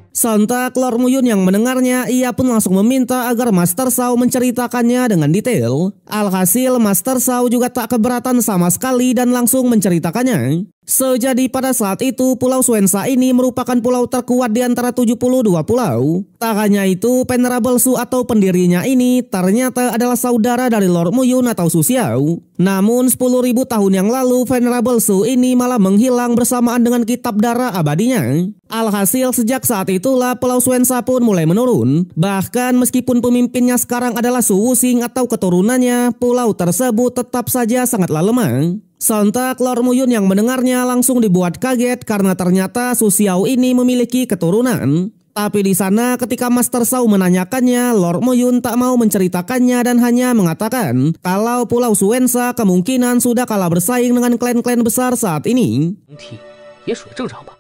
Sontak Lord Muyun yang mendengarnya, ia pun langsung meminta agar Master Sao menceritakannya dengan detail. Alhasil Master Sao juga tak keberatan sama sekali dan langsung menceritakannya. Sejadi pada saat itu Pulau Suensa ini merupakan pulau terkuat di antara 72 pulau. Tak hanya itu, Venerable Su atau pendirinya ini ternyata adalah saudara dari Lord Muyun atau Su Xiao. Namun 10.000 tahun yang lalu Venerable Su ini malah menghilang bersamaan dengan kitab darah abadinya. Alhasil sejak saat itulah Pulau Suensa pun mulai menurun. Bahkan meskipun pemimpinnya sekarang adalah Su Wuxing atau keturunannya, pulau tersebut tetap saja sangatlah lemah. Sontak Lord Muyun yang mendengarnya langsung dibuat kaget karena ternyata Su Xiao ini memiliki keturunan. Tapi di sana ketika Master Sao menanyakannya, Lord Muyun tak mau menceritakannya dan hanya mengatakan kalau Pulau Suensa kemungkinan sudah kalah bersaing dengan klan-klan besar saat ini.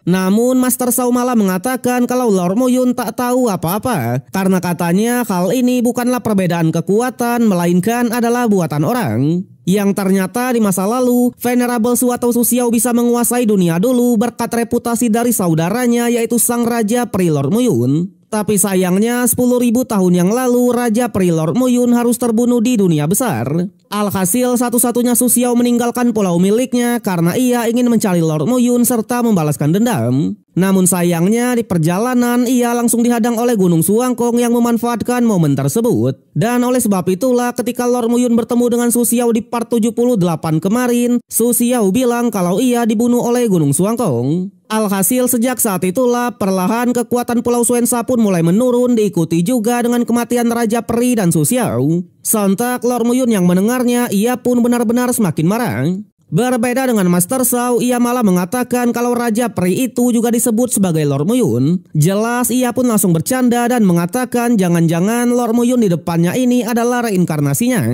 Namun Master Sao malah mengatakan kalau Lord Muyun tak tahu apa-apa karena katanya hal ini bukanlah perbedaan kekuatan melainkan adalah buatan orang. Yang ternyata di masa lalu Venerable Su atau Su Xiao bisa menguasai dunia dulu berkat reputasi dari saudaranya yaitu Sang Raja Peri Lord Muyun. Tapi sayangnya 10.000 tahun yang lalu Raja Peri Lord Muyun harus terbunuh di dunia besar. Alhasil satu-satunya Su Xiao meninggalkan pulau miliknya karena ia ingin mencari Lord Muyun serta membalaskan dendam. Namun sayangnya di perjalanan ia langsung dihadang oleh Gunung Suangkong yang memanfaatkan momen tersebut. Dan oleh sebab itulah ketika Lord Muyun bertemu dengan Su Xiao di part 78 kemarin, Su Xiao bilang kalau ia dibunuh oleh Gunung Suangkong. Alhasil sejak saat itulah perlahan kekuatan Pulau Suensa pun mulai menurun diikuti juga dengan kematian Raja Peri dan Su Xiao. Sontak Lord Muyun yang mendengarnya ia pun benar-benar semakin marah. Berbeda dengan Master Sao, ia malah mengatakan kalau Raja Peri itu juga disebut sebagai Lord Muyun. Jelas ia pun langsung bercanda dan mengatakan jangan-jangan Lord Muyun di depannya ini adalah reinkarnasinya.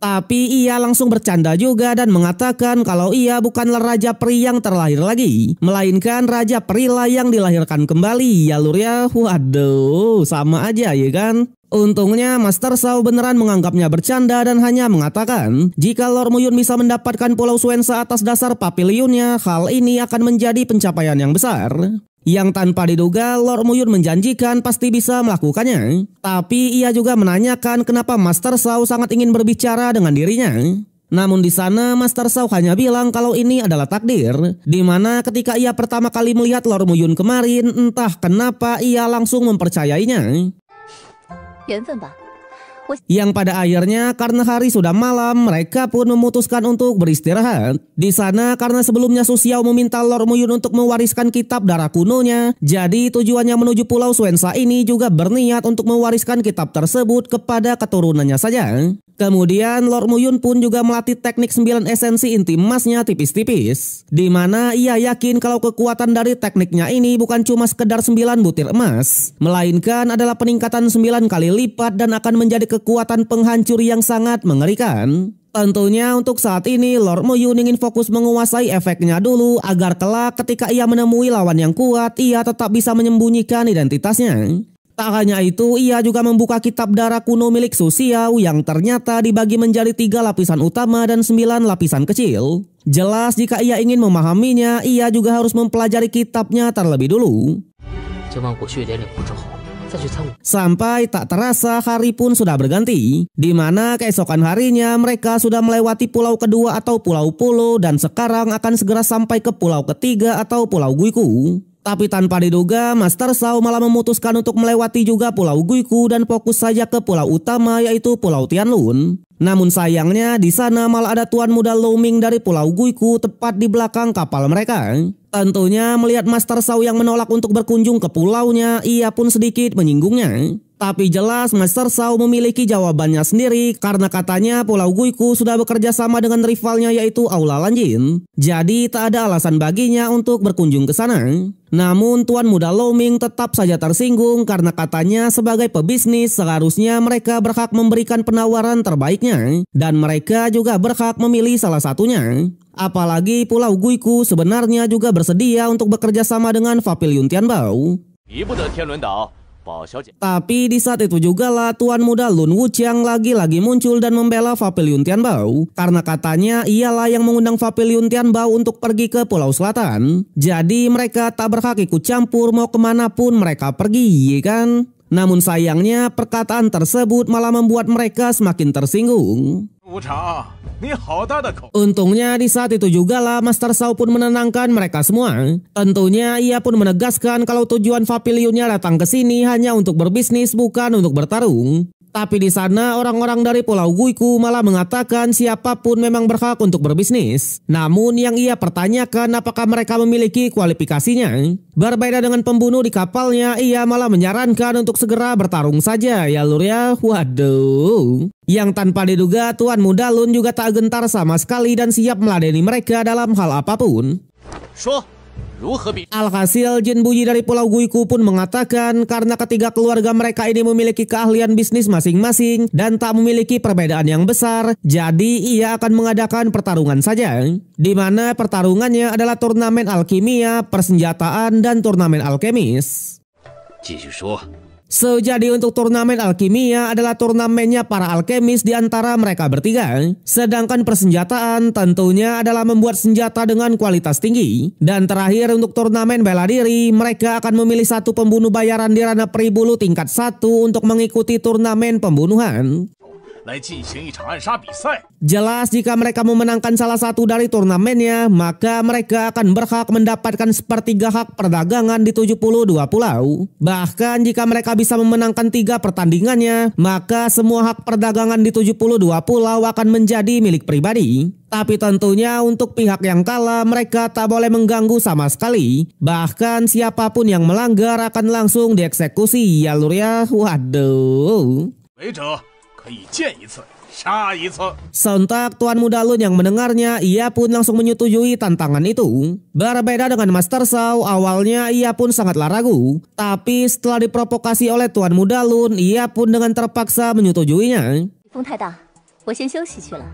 Tapi ia langsung bercanda juga dan mengatakan kalau ia bukanlah Raja Peri yang terlahir lagi, melainkan Raja Peri lah yang dilahirkan kembali ya lur ya. Waduh, sama aja ya kan? Untungnya Master Sao beneran menganggapnya bercanda dan hanya mengatakan jika Lord Muyun bisa mendapatkan Pulau Suensa atas dasar papilionnya, hal ini akan menjadi pencapaian yang besar. Yang tanpa diduga Lord Muyun menjanjikan pasti bisa melakukannya. Tapi ia juga menanyakan kenapa Master Sao sangat ingin berbicara dengan dirinya. Namun di sana Master Sao hanya bilang kalau ini adalah takdir, di mana ketika ia pertama kali melihat Lord Muyun kemarin, entah kenapa ia langsung mempercayainya. Yang pada akhirnya karena hari sudah malam, mereka pun memutuskan untuk beristirahat. Di sana karena sebelumnya Su Xiao meminta Lord Muyun untuk mewariskan kitab darah kunonya, jadi tujuannya menuju Pulau Suensa ini juga berniat untuk mewariskan kitab tersebut kepada keturunannya saja. Kemudian Lord Muyun pun juga melatih teknik 9 esensi inti emasnya tipis-tipis, di mana ia yakin kalau kekuatan dari tekniknya ini bukan cuma sekedar 9 butir emas, melainkan adalah peningkatan 9 kali lipat dan akan menjadi kekuatan penghancur yang sangat mengerikan. Tentunya untuk saat ini Lord Muyun ingin fokus menguasai efeknya dulu agar kelak ketika ia menemui lawan yang kuat, ia tetap bisa menyembunyikan identitasnya. Tak hanya itu, ia juga membuka kitab darah kuno milik Su Xiao yang ternyata dibagi menjadi 3 lapisan utama dan 9 lapisan kecil. Jelas jika ia ingin memahaminya, ia juga harus mempelajari kitabnya terlebih dulu. Sampai tak terasa hari pun sudah berganti, di mana keesokan harinya mereka sudah melewati pulau kedua atau Pulau Polo dan sekarang akan segera sampai ke pulau ketiga atau Pulau Guiku. Tapi tanpa diduga, Master Sao malah memutuskan untuk melewati juga Pulau Guiku dan fokus saja ke pulau utama yaitu Pulau Tianlun. Namun sayangnya di sana malah ada tuan muda Lo Ming dari Pulau Guiku tepat di belakang kapal mereka. Tentunya melihat Master Sao yang menolak untuk berkunjung ke pulaunya, ia pun sedikit menyinggungnya. Tapi jelas Master Sao memiliki jawabannya sendiri karena katanya Pulau Guiku sudah bekerja sama dengan rivalnya yaitu Aula Lanjin. Jadi tak ada alasan baginya untuk berkunjung ke sana. Namun tuan muda Lo Ming tetap saja tersinggung karena katanya sebagai pebisnis seharusnya mereka berhak memberikan penawaran terbaiknya dan mereka juga berhak memilih salah satunya. Apalagi Pulau Guiku sebenarnya juga bersedia untuk bekerja sama dengan Pavilion Tianbao. Tapi di saat itu juga lah tuan muda Lun Wuqiang lagi-lagi muncul dan membela Pavilion Tianbao karena katanya ialah yang mengundang Pavilion Tianbao untuk pergi ke Pulau Selatan. Jadi mereka tak berhak ikut campur mau kemanapun mereka pergi, ya kan? Namun sayangnya perkataan tersebut malah membuat mereka semakin tersinggung. Untungnya di saat itu juga lah Master Sao pun menenangkan mereka semua. Tentunya ia pun menegaskan kalau tujuan Pavilionnya datang ke sini hanya untuk berbisnis bukan untuk bertarung. Tapi di sana orang-orang dari Pulau Guiku malah mengatakan siapapun memang berhak untuk berbisnis. Namun yang ia pertanyakan apakah mereka memiliki kualifikasinya. Berbeda dengan pembunuh di kapalnya, ia malah menyarankan untuk segera bertarung saja ya lur ya. Waduh. Yang tanpa diduga tuan muda Lun juga tak gentar sama sekali dan siap meladeni mereka dalam hal apapun. Alhasil Jin Buyi dari Pulau Guiku pun mengatakan karena ketiga keluarga mereka ini memiliki keahlian bisnis masing-masing dan tak memiliki perbedaan yang besar, jadi ia akan mengadakan pertarungan saja. Di mana pertarungannya adalah turnamen alkimia, persenjataan, dan turnamen alkemis. Jadi untuk turnamen alkimia adalah turnamennya para alkemis di antara mereka bertiga. Sedangkan persenjataan tentunya adalah membuat senjata dengan kualitas tinggi. Dan terakhir untuk turnamen bela diri, mereka akan memilih satu pembunuh bayaran di ranah peribulu tingkat 1 untuk mengikuti turnamen pembunuhan. Jelas jika mereka memenangkan salah satu dari turnamennya, maka mereka akan berhak mendapatkan sepertiga hak perdagangan di 72 pulau. Bahkan jika mereka bisa memenangkan 3 pertandingannya, maka semua hak perdagangan di 72 pulau akan menjadi milik pribadi. Tapi tentunya untuk pihak yang kalah mereka tak boleh mengganggu sama sekali. Bahkan siapapun yang melanggar akan langsung dieksekusi ya lur ya. Waduh. Sontak tuan muda Lun yang mendengarnya, ia pun langsung menyetujui tantangan itu. Berbeda dengan Master Sao, awalnya ia pun sangatlah ragu. Tapi setelah diprovokasi oleh tuan muda Lun, ia pun dengan terpaksa menyetujuinya. 我先休息去了。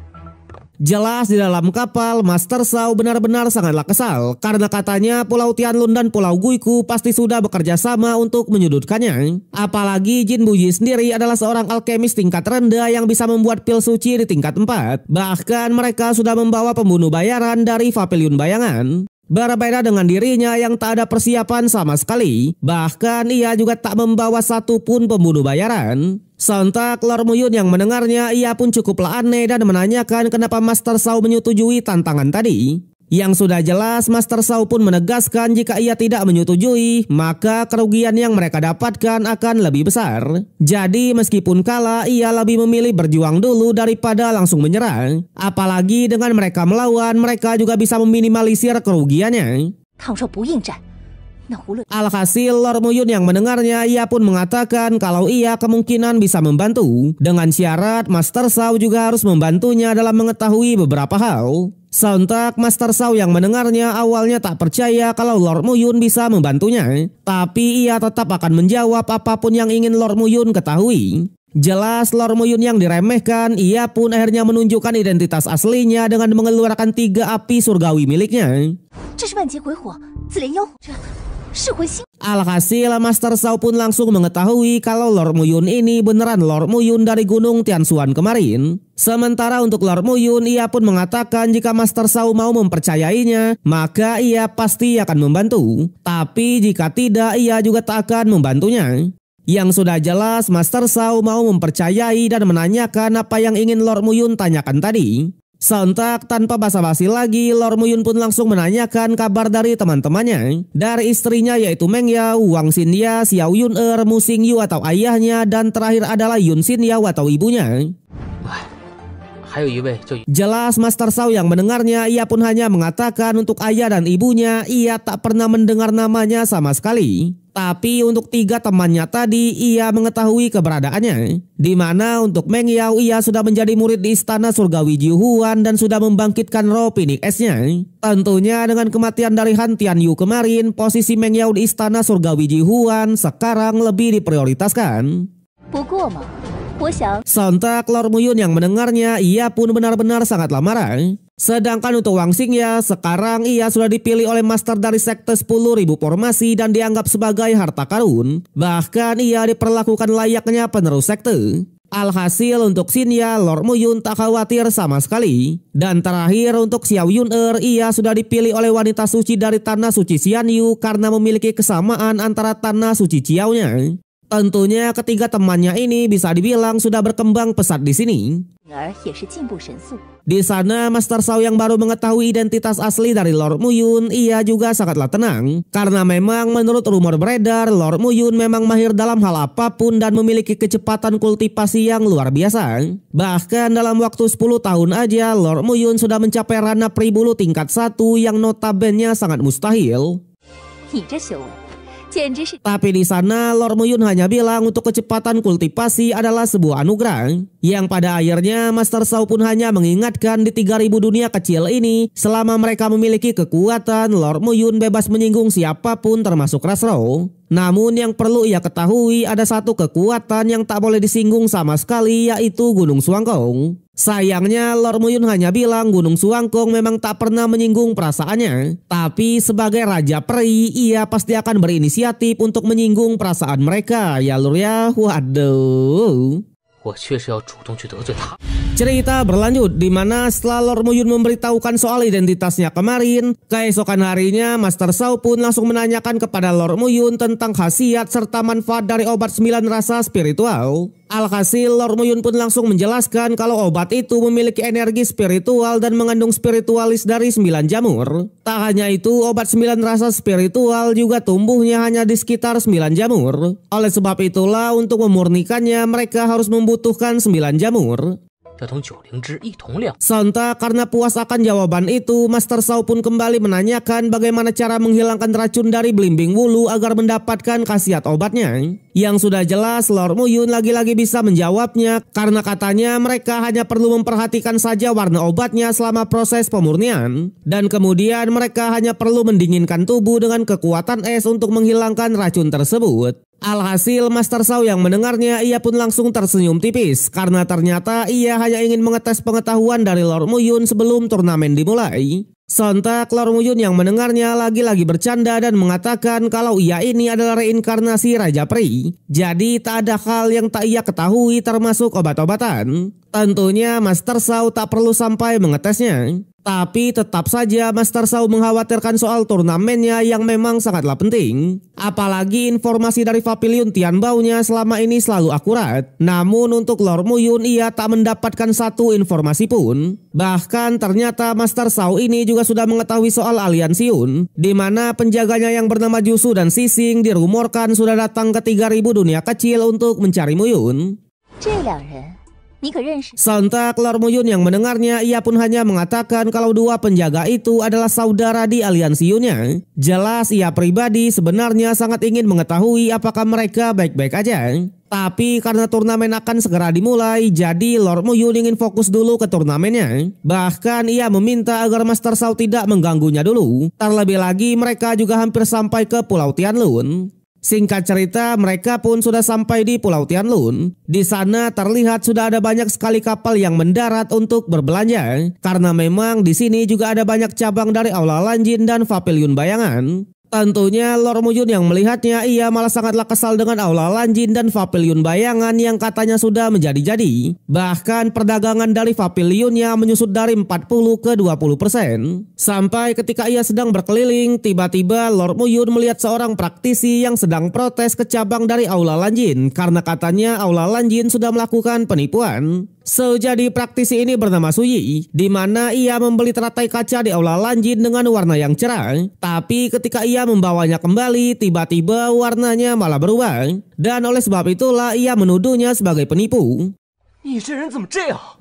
Jelas di dalam kapal, Master Zhao benar-benar sangatlah kesal karena katanya Pulau Tianlun dan Pulau Guiku pasti sudah bekerja sama untuk menyudutkannya. Apalagi Jin Buji sendiri adalah seorang alkemis tingkat rendah yang bisa membuat pil suci di tingkat 4. Bahkan mereka sudah membawa pembunuh bayaran dari Pavilion Bayangan. Berbeda dengan dirinya yang tak ada persiapan sama sekali, bahkan ia juga tak membawa satupun pembunuh bayaran. Sontak Lord Muyun yang mendengarnya, ia pun cukuplah aneh dan menanyakan kenapa Master Zhao menyetujui tantangan tadi. Yang sudah jelas Master Zhao pun menegaskan jika ia tidak menyetujui, maka kerugian yang mereka dapatkan akan lebih besar. Jadi meskipun kalah, ia lebih memilih berjuang dulu daripada langsung menyerang. Apalagi dengan mereka melawan, mereka juga bisa meminimalisir kerugiannya. Alhasil Lord Muyun yang mendengarnya, ia pun mengatakan kalau ia kemungkinan bisa membantu. Dengan syarat Master Zhao juga harus membantunya dalam mengetahui beberapa hal. Sontak Master Zhao yang mendengarnya awalnya tak percaya kalau Lord Muyun bisa membantunya. Tapi ia tetap akan menjawab apapun yang ingin Lord Muyun ketahui. Jelas Lord Muyun yang diremehkan, ia pun akhirnya menunjukkan identitas aslinya dengan mengeluarkan 3 api surgawi miliknya. Alhasil Master Zhao pun langsung mengetahui kalau Lord Muyun ini beneran Lord Muyun dari Gunung Tianshuan kemarin. Sementara untuk Lord Muyun, ia pun mengatakan jika Master Zhao mau mempercayainya, maka ia pasti akan membantu. Tapi jika tidak, ia juga tak akan membantunya. Yang sudah jelas Master Zhao mau mempercayai dan menanyakan apa yang ingin Lord Muyun tanyakan tadi. Sontak tanpa basa-basi lagi, Lord Muyun pun langsung menanyakan kabar dari teman-temannya. Dari istrinya yaitu Meng Yao, Wang Xinya, Xiao Yun'er, Mu Xingyu atau ayahnya, dan terakhir adalah Yun Xinyao atau ibunya. Jelas Master Zhao yang mendengarnya, ia pun hanya mengatakan untuk ayah dan ibunya, ia tak pernah mendengar namanya sama sekali. Tapi untuk 3 temannya tadi, ia mengetahui keberadaannya. Di mana untuk Meng Yao, ia sudah menjadi murid di Istana Surgawi Jihuan dan sudah membangkitkan roh Phoenix S-nya. Tentunya dengan kematian dari Han Tianyu kemarin, posisi Meng Yao di Istana Surgawi Jihuan sekarang lebih diprioritaskan. Sontak Lord Muyun yang mendengarnya, ia pun benar-benar sangatlah marah. Sedangkan untuk Wang Xingya, sekarang ia sudah dipilih oleh master dari sekte 10.000 formasi dan dianggap sebagai harta karun. Bahkan ia diperlakukan layaknya penerus sekte. Alhasil untuk Xinya, Lord Muyun tak khawatir sama sekali. Dan terakhir untuk Xiao Yun'er, ia sudah dipilih oleh wanita suci dari Tanah Suci Xianyu karena memiliki kesamaan antara Tanah Suci Qiao-nya. Tentunya ketiga temannya ini bisa dibilang sudah berkembang pesat di sini. Di sana Master Zhao yang baru mengetahui identitas asli dari Lord Muyun, ia juga sangatlah tenang. Karena memang menurut rumor beredar, Lord Muyun memang mahir dalam hal apapun dan memiliki kecepatan kultivasi yang luar biasa. Bahkan dalam waktu 10 tahun aja, Lord Muyun sudah mencapai ranah pribulu tingkat 1 yang notabene sangat mustahil. Tapi di sana Lord Muyun hanya bilang untuk kecepatan kultivasi adalah sebuah anugerah. Yang pada akhirnya Master Zhao pun hanya mengingatkan di 3000 dunia kecil ini, selama mereka memiliki kekuatan, Lord Muyun bebas menyinggung siapapun termasuk Rasro. Namun yang perlu ia ketahui ada satu kekuatan yang tak boleh disinggung sama sekali, yaitu Gunung Suangkong. Sayangnya Lord Muyun hanya bilang Gunung Suangkong memang tak pernah menyinggung perasaannya. Tapi sebagai Raja Peri, ia pasti akan berinisiatif untuk menyinggung perasaan mereka. Ya lur ya, waduh. Cerita berlanjut di mana setelah Lord Muyun memberitahukan soal identitasnya kemarin, keesokan harinya Master Zhao pun langsung menanyakan kepada Lord Muyun tentang khasiat serta manfaat dari obat 9 rasa spiritual. Alhasil Lord Muyun pun langsung menjelaskan kalau obat itu memiliki energi spiritual dan mengandung spiritualis dari 9 jamur. Tak hanya itu, obat 9 rasa spiritual juga tumbuhnya hanya di sekitar 9 jamur. Oleh sebab itulah untuk memurnikannya mereka harus membutuhkan 9 jamur. Sontak karena puas akan jawaban itu, Master Zhao pun kembali menanyakan bagaimana cara menghilangkan racun dari belimbing wulu agar mendapatkan khasiat obatnya. Yang sudah jelas Lord Muyun lagi-lagi bisa menjawabnya karena katanya mereka hanya perlu memperhatikan saja warna obatnya selama proses pemurnian. Dan kemudian mereka hanya perlu mendinginkan tubuh dengan kekuatan es untuk menghilangkan racun tersebut. Alhasil Master Shao yang mendengarnya ia pun langsung tersenyum tipis karena ternyata ia hanya ingin mengetes pengetahuan dari Lord Muyun sebelum turnamen dimulai. Sontak Lord Muyun yang mendengarnya lagi-lagi bercanda dan mengatakan kalau ia ini adalah reinkarnasi Raja Peri. Jadi tak ada hal yang tak ia ketahui termasuk obat-obatan. Tentunya Master Shao tak perlu sampai mengetesnya. Tapi tetap saja Master Shao mengkhawatirkan soal turnamennya yang memang sangatlah penting. Apalagi informasi dari Pavilion Tianbao-nya selama ini selalu akurat. Namun untuk Lord Muyun ia tak mendapatkan satu informasi pun. Bahkan ternyata Master Shao ini juga sudah mengetahui soal aliansiun, di mana penjaganya yang bernama Jusu dan Sising dirumorkan sudah datang ke 3000 dunia kecil untuk mencari Muyun. Sontak Lord Muyun yang mendengarnya ia pun hanya mengatakan kalau dua penjaga itu adalah saudara di aliansiunnya. Jelas ia pribadi sebenarnya sangat ingin mengetahui apakah mereka baik-baik aja. Tapi karena turnamen akan segera dimulai, jadi Lord Muyun ingin fokus dulu ke turnamennya. Bahkan ia meminta agar Master Shao tidak mengganggunya dulu. Terlebih lagi mereka juga hampir sampai ke Pulau Tianlun. Singkat cerita, mereka pun sudah sampai di Pulau Tianlun. Di sana terlihat sudah ada banyak sekali kapal yang mendarat untuk berbelanja. Karena memang di sini juga ada banyak cabang dari Aula Lanjin dan Pavilion Bayangan. Tentunya Lord Muyun yang melihatnya ia malah sangatlah kesal dengan Aula Lanjin dan Pavilion Bayangan yang katanya sudah menjadi-jadi. Bahkan perdagangan dari Pavilionnya menyusut dari 40 ke 20%. Sampai ketika ia sedang berkeliling, tiba-tiba Lord Muyun melihat seorang praktisi yang sedang protes ke cabang dari Aula Lanjin karena katanya Aula Lanjin sudah melakukan penipuan. Jadi praktisi ini bernama Suyi, di mana ia membeli teratai kaca di Aula Lanjin dengan warna yang cerah. Tapi ketika ia membawanya kembali, tiba-tiba warnanya malah berubah. Dan oleh sebab itulah ia menuduhnya sebagai penipu.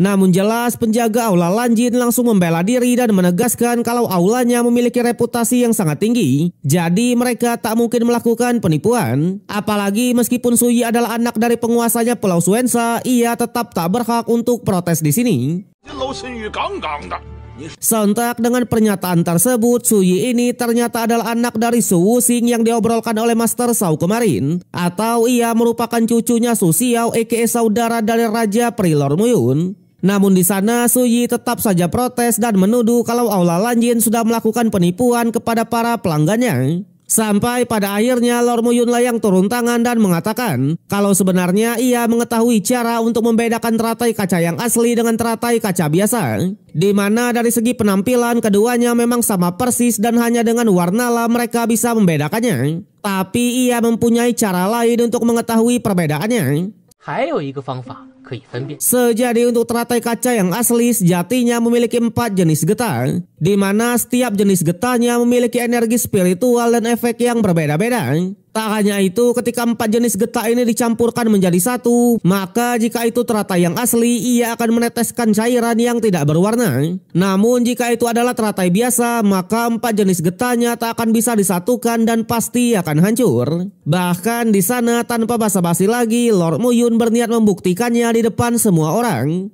Namun jelas penjaga Aula Lanjin langsung membela diri dan menegaskan kalau aulanya memiliki reputasi yang sangat tinggi. Jadi mereka tak mungkin melakukan penipuan. Apalagi meskipun Suyi adalah anak dari penguasanya Pulau Suensa, ia tetap tak berhak untuk protes di sini. Sontak dengan pernyataan tersebut, Suyi ini ternyata adalah anak dari Su Wuxing yang diobrolkan oleh Master Shao kemarin. Atau ia merupakan cucunya Su Xiao aka saudara dari Raja Peri Lord Muyun. Namun di sana Suyi tetap saja protes dan menuduh kalau Aula Lanjin sudah melakukan penipuan kepada para pelanggannya. Sampai pada akhirnya Lord Muyun lah yang turun tangan dan mengatakan kalau sebenarnya ia mengetahui cara untuk membedakan teratai kaca yang asli dengan teratai kaca biasa. Di mana dari segi penampilan keduanya memang sama persis dan hanya dengan warnalah mereka bisa membedakannya. Tapi ia mempunyai cara lain untuk mengetahui perbedaannya. Jadi untuk teratai kaca yang asli sejatinya memiliki 4 jenis getah, di mana setiap jenis getahnya memiliki energi spiritual dan efek yang berbeda-beda. Tak hanya itu, ketika 4 jenis getah ini dicampurkan menjadi satu, maka jika itu teratai yang asli, ia akan meneteskan cairan yang tidak berwarna. Namun jika itu adalah teratai biasa, maka 4 jenis getahnya tak akan bisa disatukan dan pasti akan hancur. Bahkan di sana tanpa basa-basi lagi, Lord Muyun berniat membuktikannya di depan semua orang.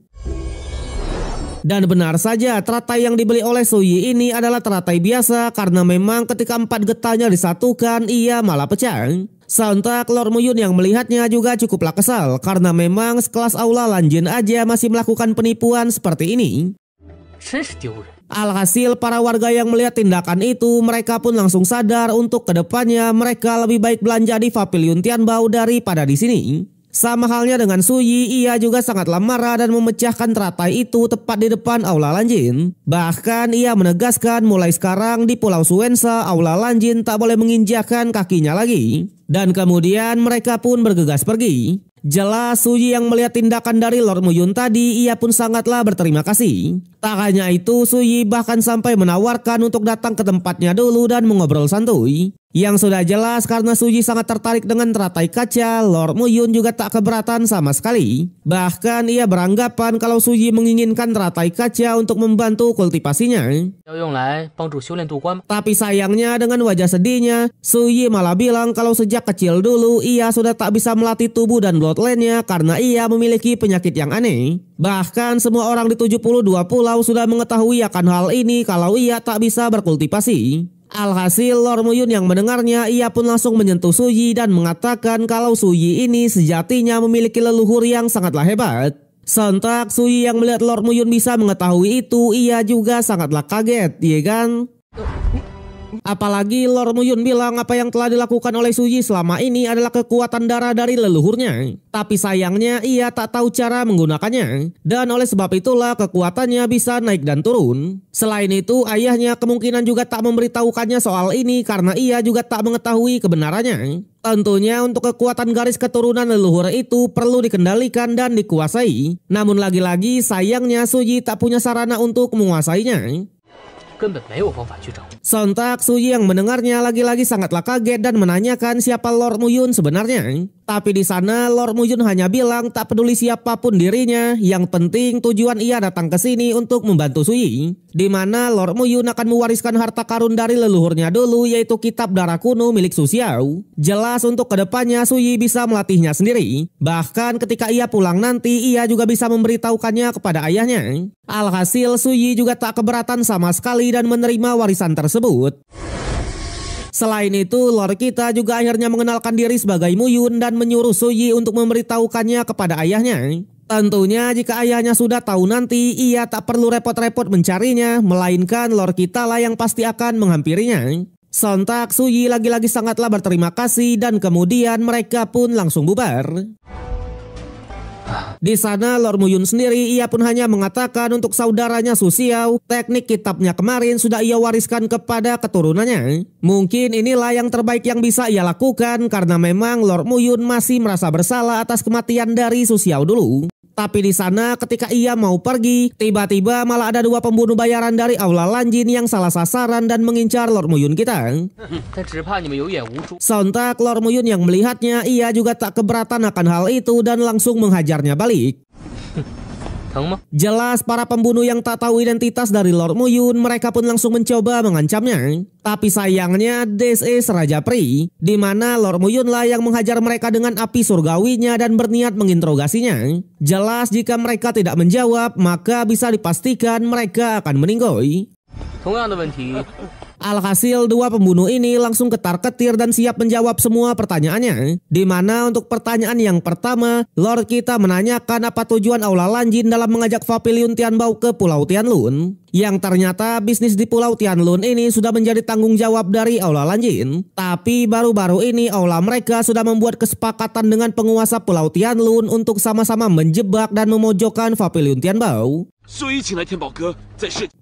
Dan benar saja, teratai yang dibeli oleh Suyi ini adalah teratai biasa karena memang ketika 4 getahnya disatukan, ia malah pecah. Sontak Lord Muyun yang melihatnya juga cukuplah kesal karena memang sekelas Aula Lanjin aja masih melakukan penipuan seperti ini. Alhasil para warga yang melihat tindakan itu, mereka pun langsung sadar untuk kedepannya mereka lebih baik belanja di Pavilion Tianbao daripada di sini. Sama halnya dengan Suyi, ia juga sangatlah marah dan memecahkan teratai itu tepat di depan Aula Lanjin. Bahkan ia menegaskan mulai sekarang di Pulau Suensa, Aula Lanjin tak boleh menginjakkan kakinya lagi. Dan kemudian mereka pun bergegas pergi. Jelas Suyi yang melihat tindakan dari Lord Muyun tadi, ia pun sangatlah berterima kasih. Tak hanya itu, Suyi bahkan sampai menawarkan untuk datang ke tempatnya dulu dan mengobrol santuy. Yang sudah jelas karena Suyi sangat tertarik dengan teratai kaca, Lord Muyun juga tak keberatan sama sekali. Bahkan ia beranggapan kalau Suyi menginginkan teratai kaca untuk membantu kultivasinya. Tapi sayangnya dengan wajah sedihnya, Suyi malah bilang kalau sejak kecil dulu ia sudah tak bisa melatih tubuh dan bloodline-nya karena ia memiliki penyakit yang aneh. Bahkan semua orang di 72 pulau sudah mengetahui akan hal ini kalau ia tak bisa berkultivasi. Alhasil Lord Muyun yang mendengarnya ia pun langsung menyentuh Suyi dan mengatakan kalau Suyi ini sejatinya memiliki leluhur yang sangatlah hebat. Sontak Suyi yang melihat Lord Muyun bisa mengetahui itu ia juga sangatlah kaget, ya kan? Apalagi Lord Muyun bilang apa yang telah dilakukan oleh Suyi selama ini adalah kekuatan darah dari leluhurnya. Tapi sayangnya ia tak tahu cara menggunakannya. Dan oleh sebab itulah kekuatannya bisa naik dan turun. Selain itu ayahnya kemungkinan juga tak memberitahukannya soal ini karena ia juga tak mengetahui kebenarannya. Tentunya untuk kekuatan garis keturunan leluhur itu perlu dikendalikan dan dikuasai. Namun lagi-lagi sayangnya Suyi tak punya sarana untuk menguasainya. Sontak Suyi yang mendengarnya lagi-lagi sangatlah kaget dan menanyakan siapa Lord Muyun sebenarnya. Tapi di sana Lord Muyun hanya bilang tak peduli siapapun dirinya, yang penting tujuan ia datang ke sini untuk membantu Suyi. Di mana Lord Muyun akan mewariskan harta karun dari leluhurnya dulu, yaitu kitab darah kuno milik Su Xiao. Jelas untuk kedepannya Suyi bisa melatihnya sendiri. Bahkan ketika ia pulang nanti ia juga bisa memberitahukannya kepada ayahnya. Alhasil Suyi juga tak keberatan sama sekali dan menerima warisan tersebut. Selain itu, Lord kita juga akhirnya mengenalkan diri sebagai Muyun dan menyuruh Suyi untuk memberitahukannya kepada ayahnya. Tentunya jika ayahnya sudah tahu nanti, ia tak perlu repot-repot mencarinya, melainkan Lord kita lah yang pasti akan menghampirinya. Sontak Suyi lagi-lagi sangatlah berterima kasih dan kemudian mereka pun langsung bubar. Di sana Lord Muyun sendiri ia pun hanya mengatakan untuk saudaranya Su Xiao, teknik kitabnya kemarin sudah ia wariskan kepada keturunannya. Mungkin inilah yang terbaik yang bisa ia lakukan karena memang Lord Muyun masih merasa bersalah atas kematian dari Su Xiao dulu. Tapi di sana ketika ia mau pergi, tiba-tiba malah ada dua pembunuh bayaran dari Aula Lanjin yang salah sasaran dan mengincar Lord Muyun kita. Sontak Lord Muyun yang melihatnya, ia juga tak keberatan akan hal itu dan langsung menghajarnya balik. Jelas para pembunuh yang tak tahu identitas dari Lord Muyun, mereka pun langsung mencoba mengancamnya. Tapi sayangnya this is Raja Pri, di mana Lord Muyun lah yang menghajar mereka dengan api surgawinya dan berniat menginterogasinya. Jelas jika mereka tidak menjawab, maka bisa dipastikan mereka akan meninggoy. Alhasil dua pembunuh ini langsung ketar-ketir dan siap menjawab semua pertanyaannya. Di mana untuk pertanyaan yang pertama, Lord kita menanyakan apa tujuan Aula Lanjin dalam mengajak Papiliun Tianbao ke Pulau Tianlun. Yang ternyata bisnis di Pulau Tianlun ini sudah menjadi tanggung jawab dari Aula Lanjin. Tapi baru-baru ini aula mereka sudah membuat kesepakatan dengan penguasa Pulau Tianlun untuk sama-sama menjebak dan memojokkan Papiliun Tianbao.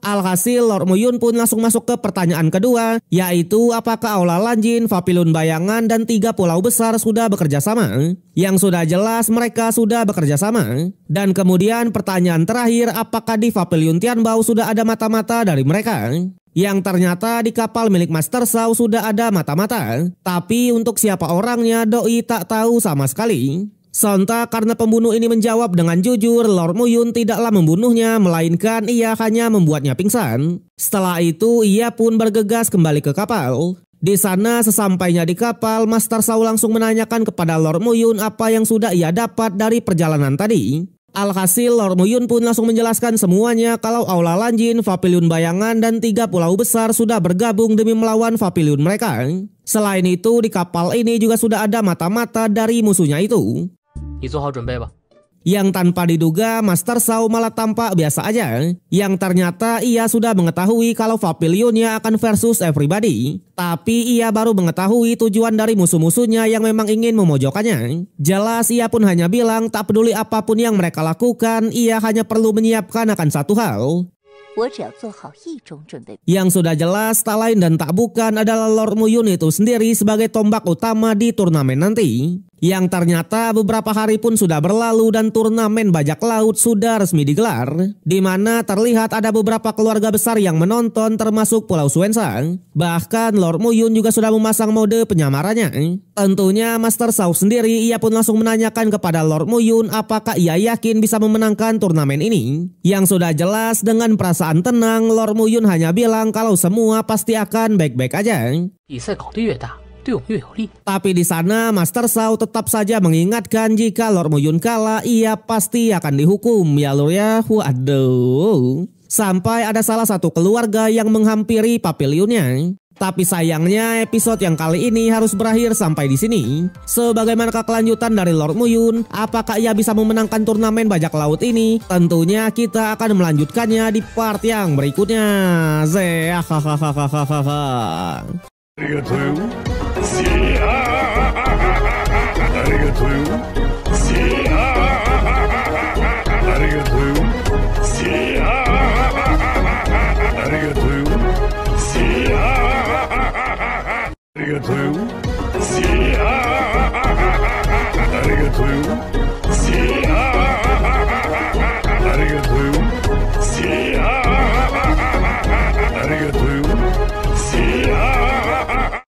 Alhasil Lord Muyun pun langsung masuk ke pertanyaan kedua, yaitu apakah Aula Lanjin, Papiliun Bayangan, dan 3 pulau besar sudah bekerja sama? Yang sudah jelas mereka sudah bekerja sama. Dan kemudian pertanyaan terakhir, apakah di Papiliun Tianbao sudah ada mata-mata dari mereka? Yang ternyata di kapal milik Master Shao sudah ada mata-mata. Tapi untuk siapa orangnya Doi tak tahu sama sekali. Sontak karena pembunuh ini menjawab dengan jujur, Lord Muyun tidaklah membunuhnya, melainkan ia hanya membuatnya pingsan. Setelah itu ia pun bergegas kembali ke kapal. Di sana sesampainya di kapal, Master Shao langsung menanyakan kepada Lord Muyun apa yang sudah ia dapat dari perjalanan tadi. Alhasil Lord Muyun pun langsung menjelaskan semuanya kalau Aula Lanjin, Papiliun Bayangan, dan 3 pulau besar sudah bergabung demi melawan Papiliun mereka. Selain itu di kapal ini juga sudah ada mata-mata dari musuhnya itu. Yang tanpa diduga Master Shao malah tampak biasa aja. Yang ternyata ia sudah mengetahui kalau Papilionnya akan versus everybody. Tapi ia baru mengetahui tujuan dari musuh-musuhnya yang memang ingin memojokkannya. Jelas ia pun hanya bilang tak peduli apapun yang mereka lakukan, ia hanya perlu menyiapkan akan satu hal. Yang sudah jelas tak lain dan tak bukan adalah Lord Muyun itu sendiri sebagai tombak utama di turnamen nanti. Yang ternyata beberapa hari pun sudah berlalu dan turnamen bajak laut sudah resmi digelar. Di mana terlihat ada beberapa keluarga besar yang menonton termasuk Pulau Xuanzang. Bahkan Lord Muyun juga sudah memasang mode penyamarannya. Tentunya Master Shao sendiri ia pun langsung menanyakan kepada Lord Muyun apakah ia yakin bisa memenangkan turnamen ini. Yang sudah jelas dengan perasaan tenang Lord Muyun hanya bilang kalau semua pasti akan baik-baik aja. Tapi di sana Master Shao tetap saja mengingatkan jika Lord Muyun kalah ia pasti akan dihukum ya lor ya. Waduh. Sampai ada salah satu keluarga yang menghampiri Papilionnya. Tapi sayangnya episode yang kali ini harus berakhir sampai di sini. Sebagaimanakah kelanjutan dari Lord Muyun? Apakah ia bisa memenangkan turnamen bajak laut ini? Tentunya kita akan melanjutkannya di part yang berikutnya. Arigatou.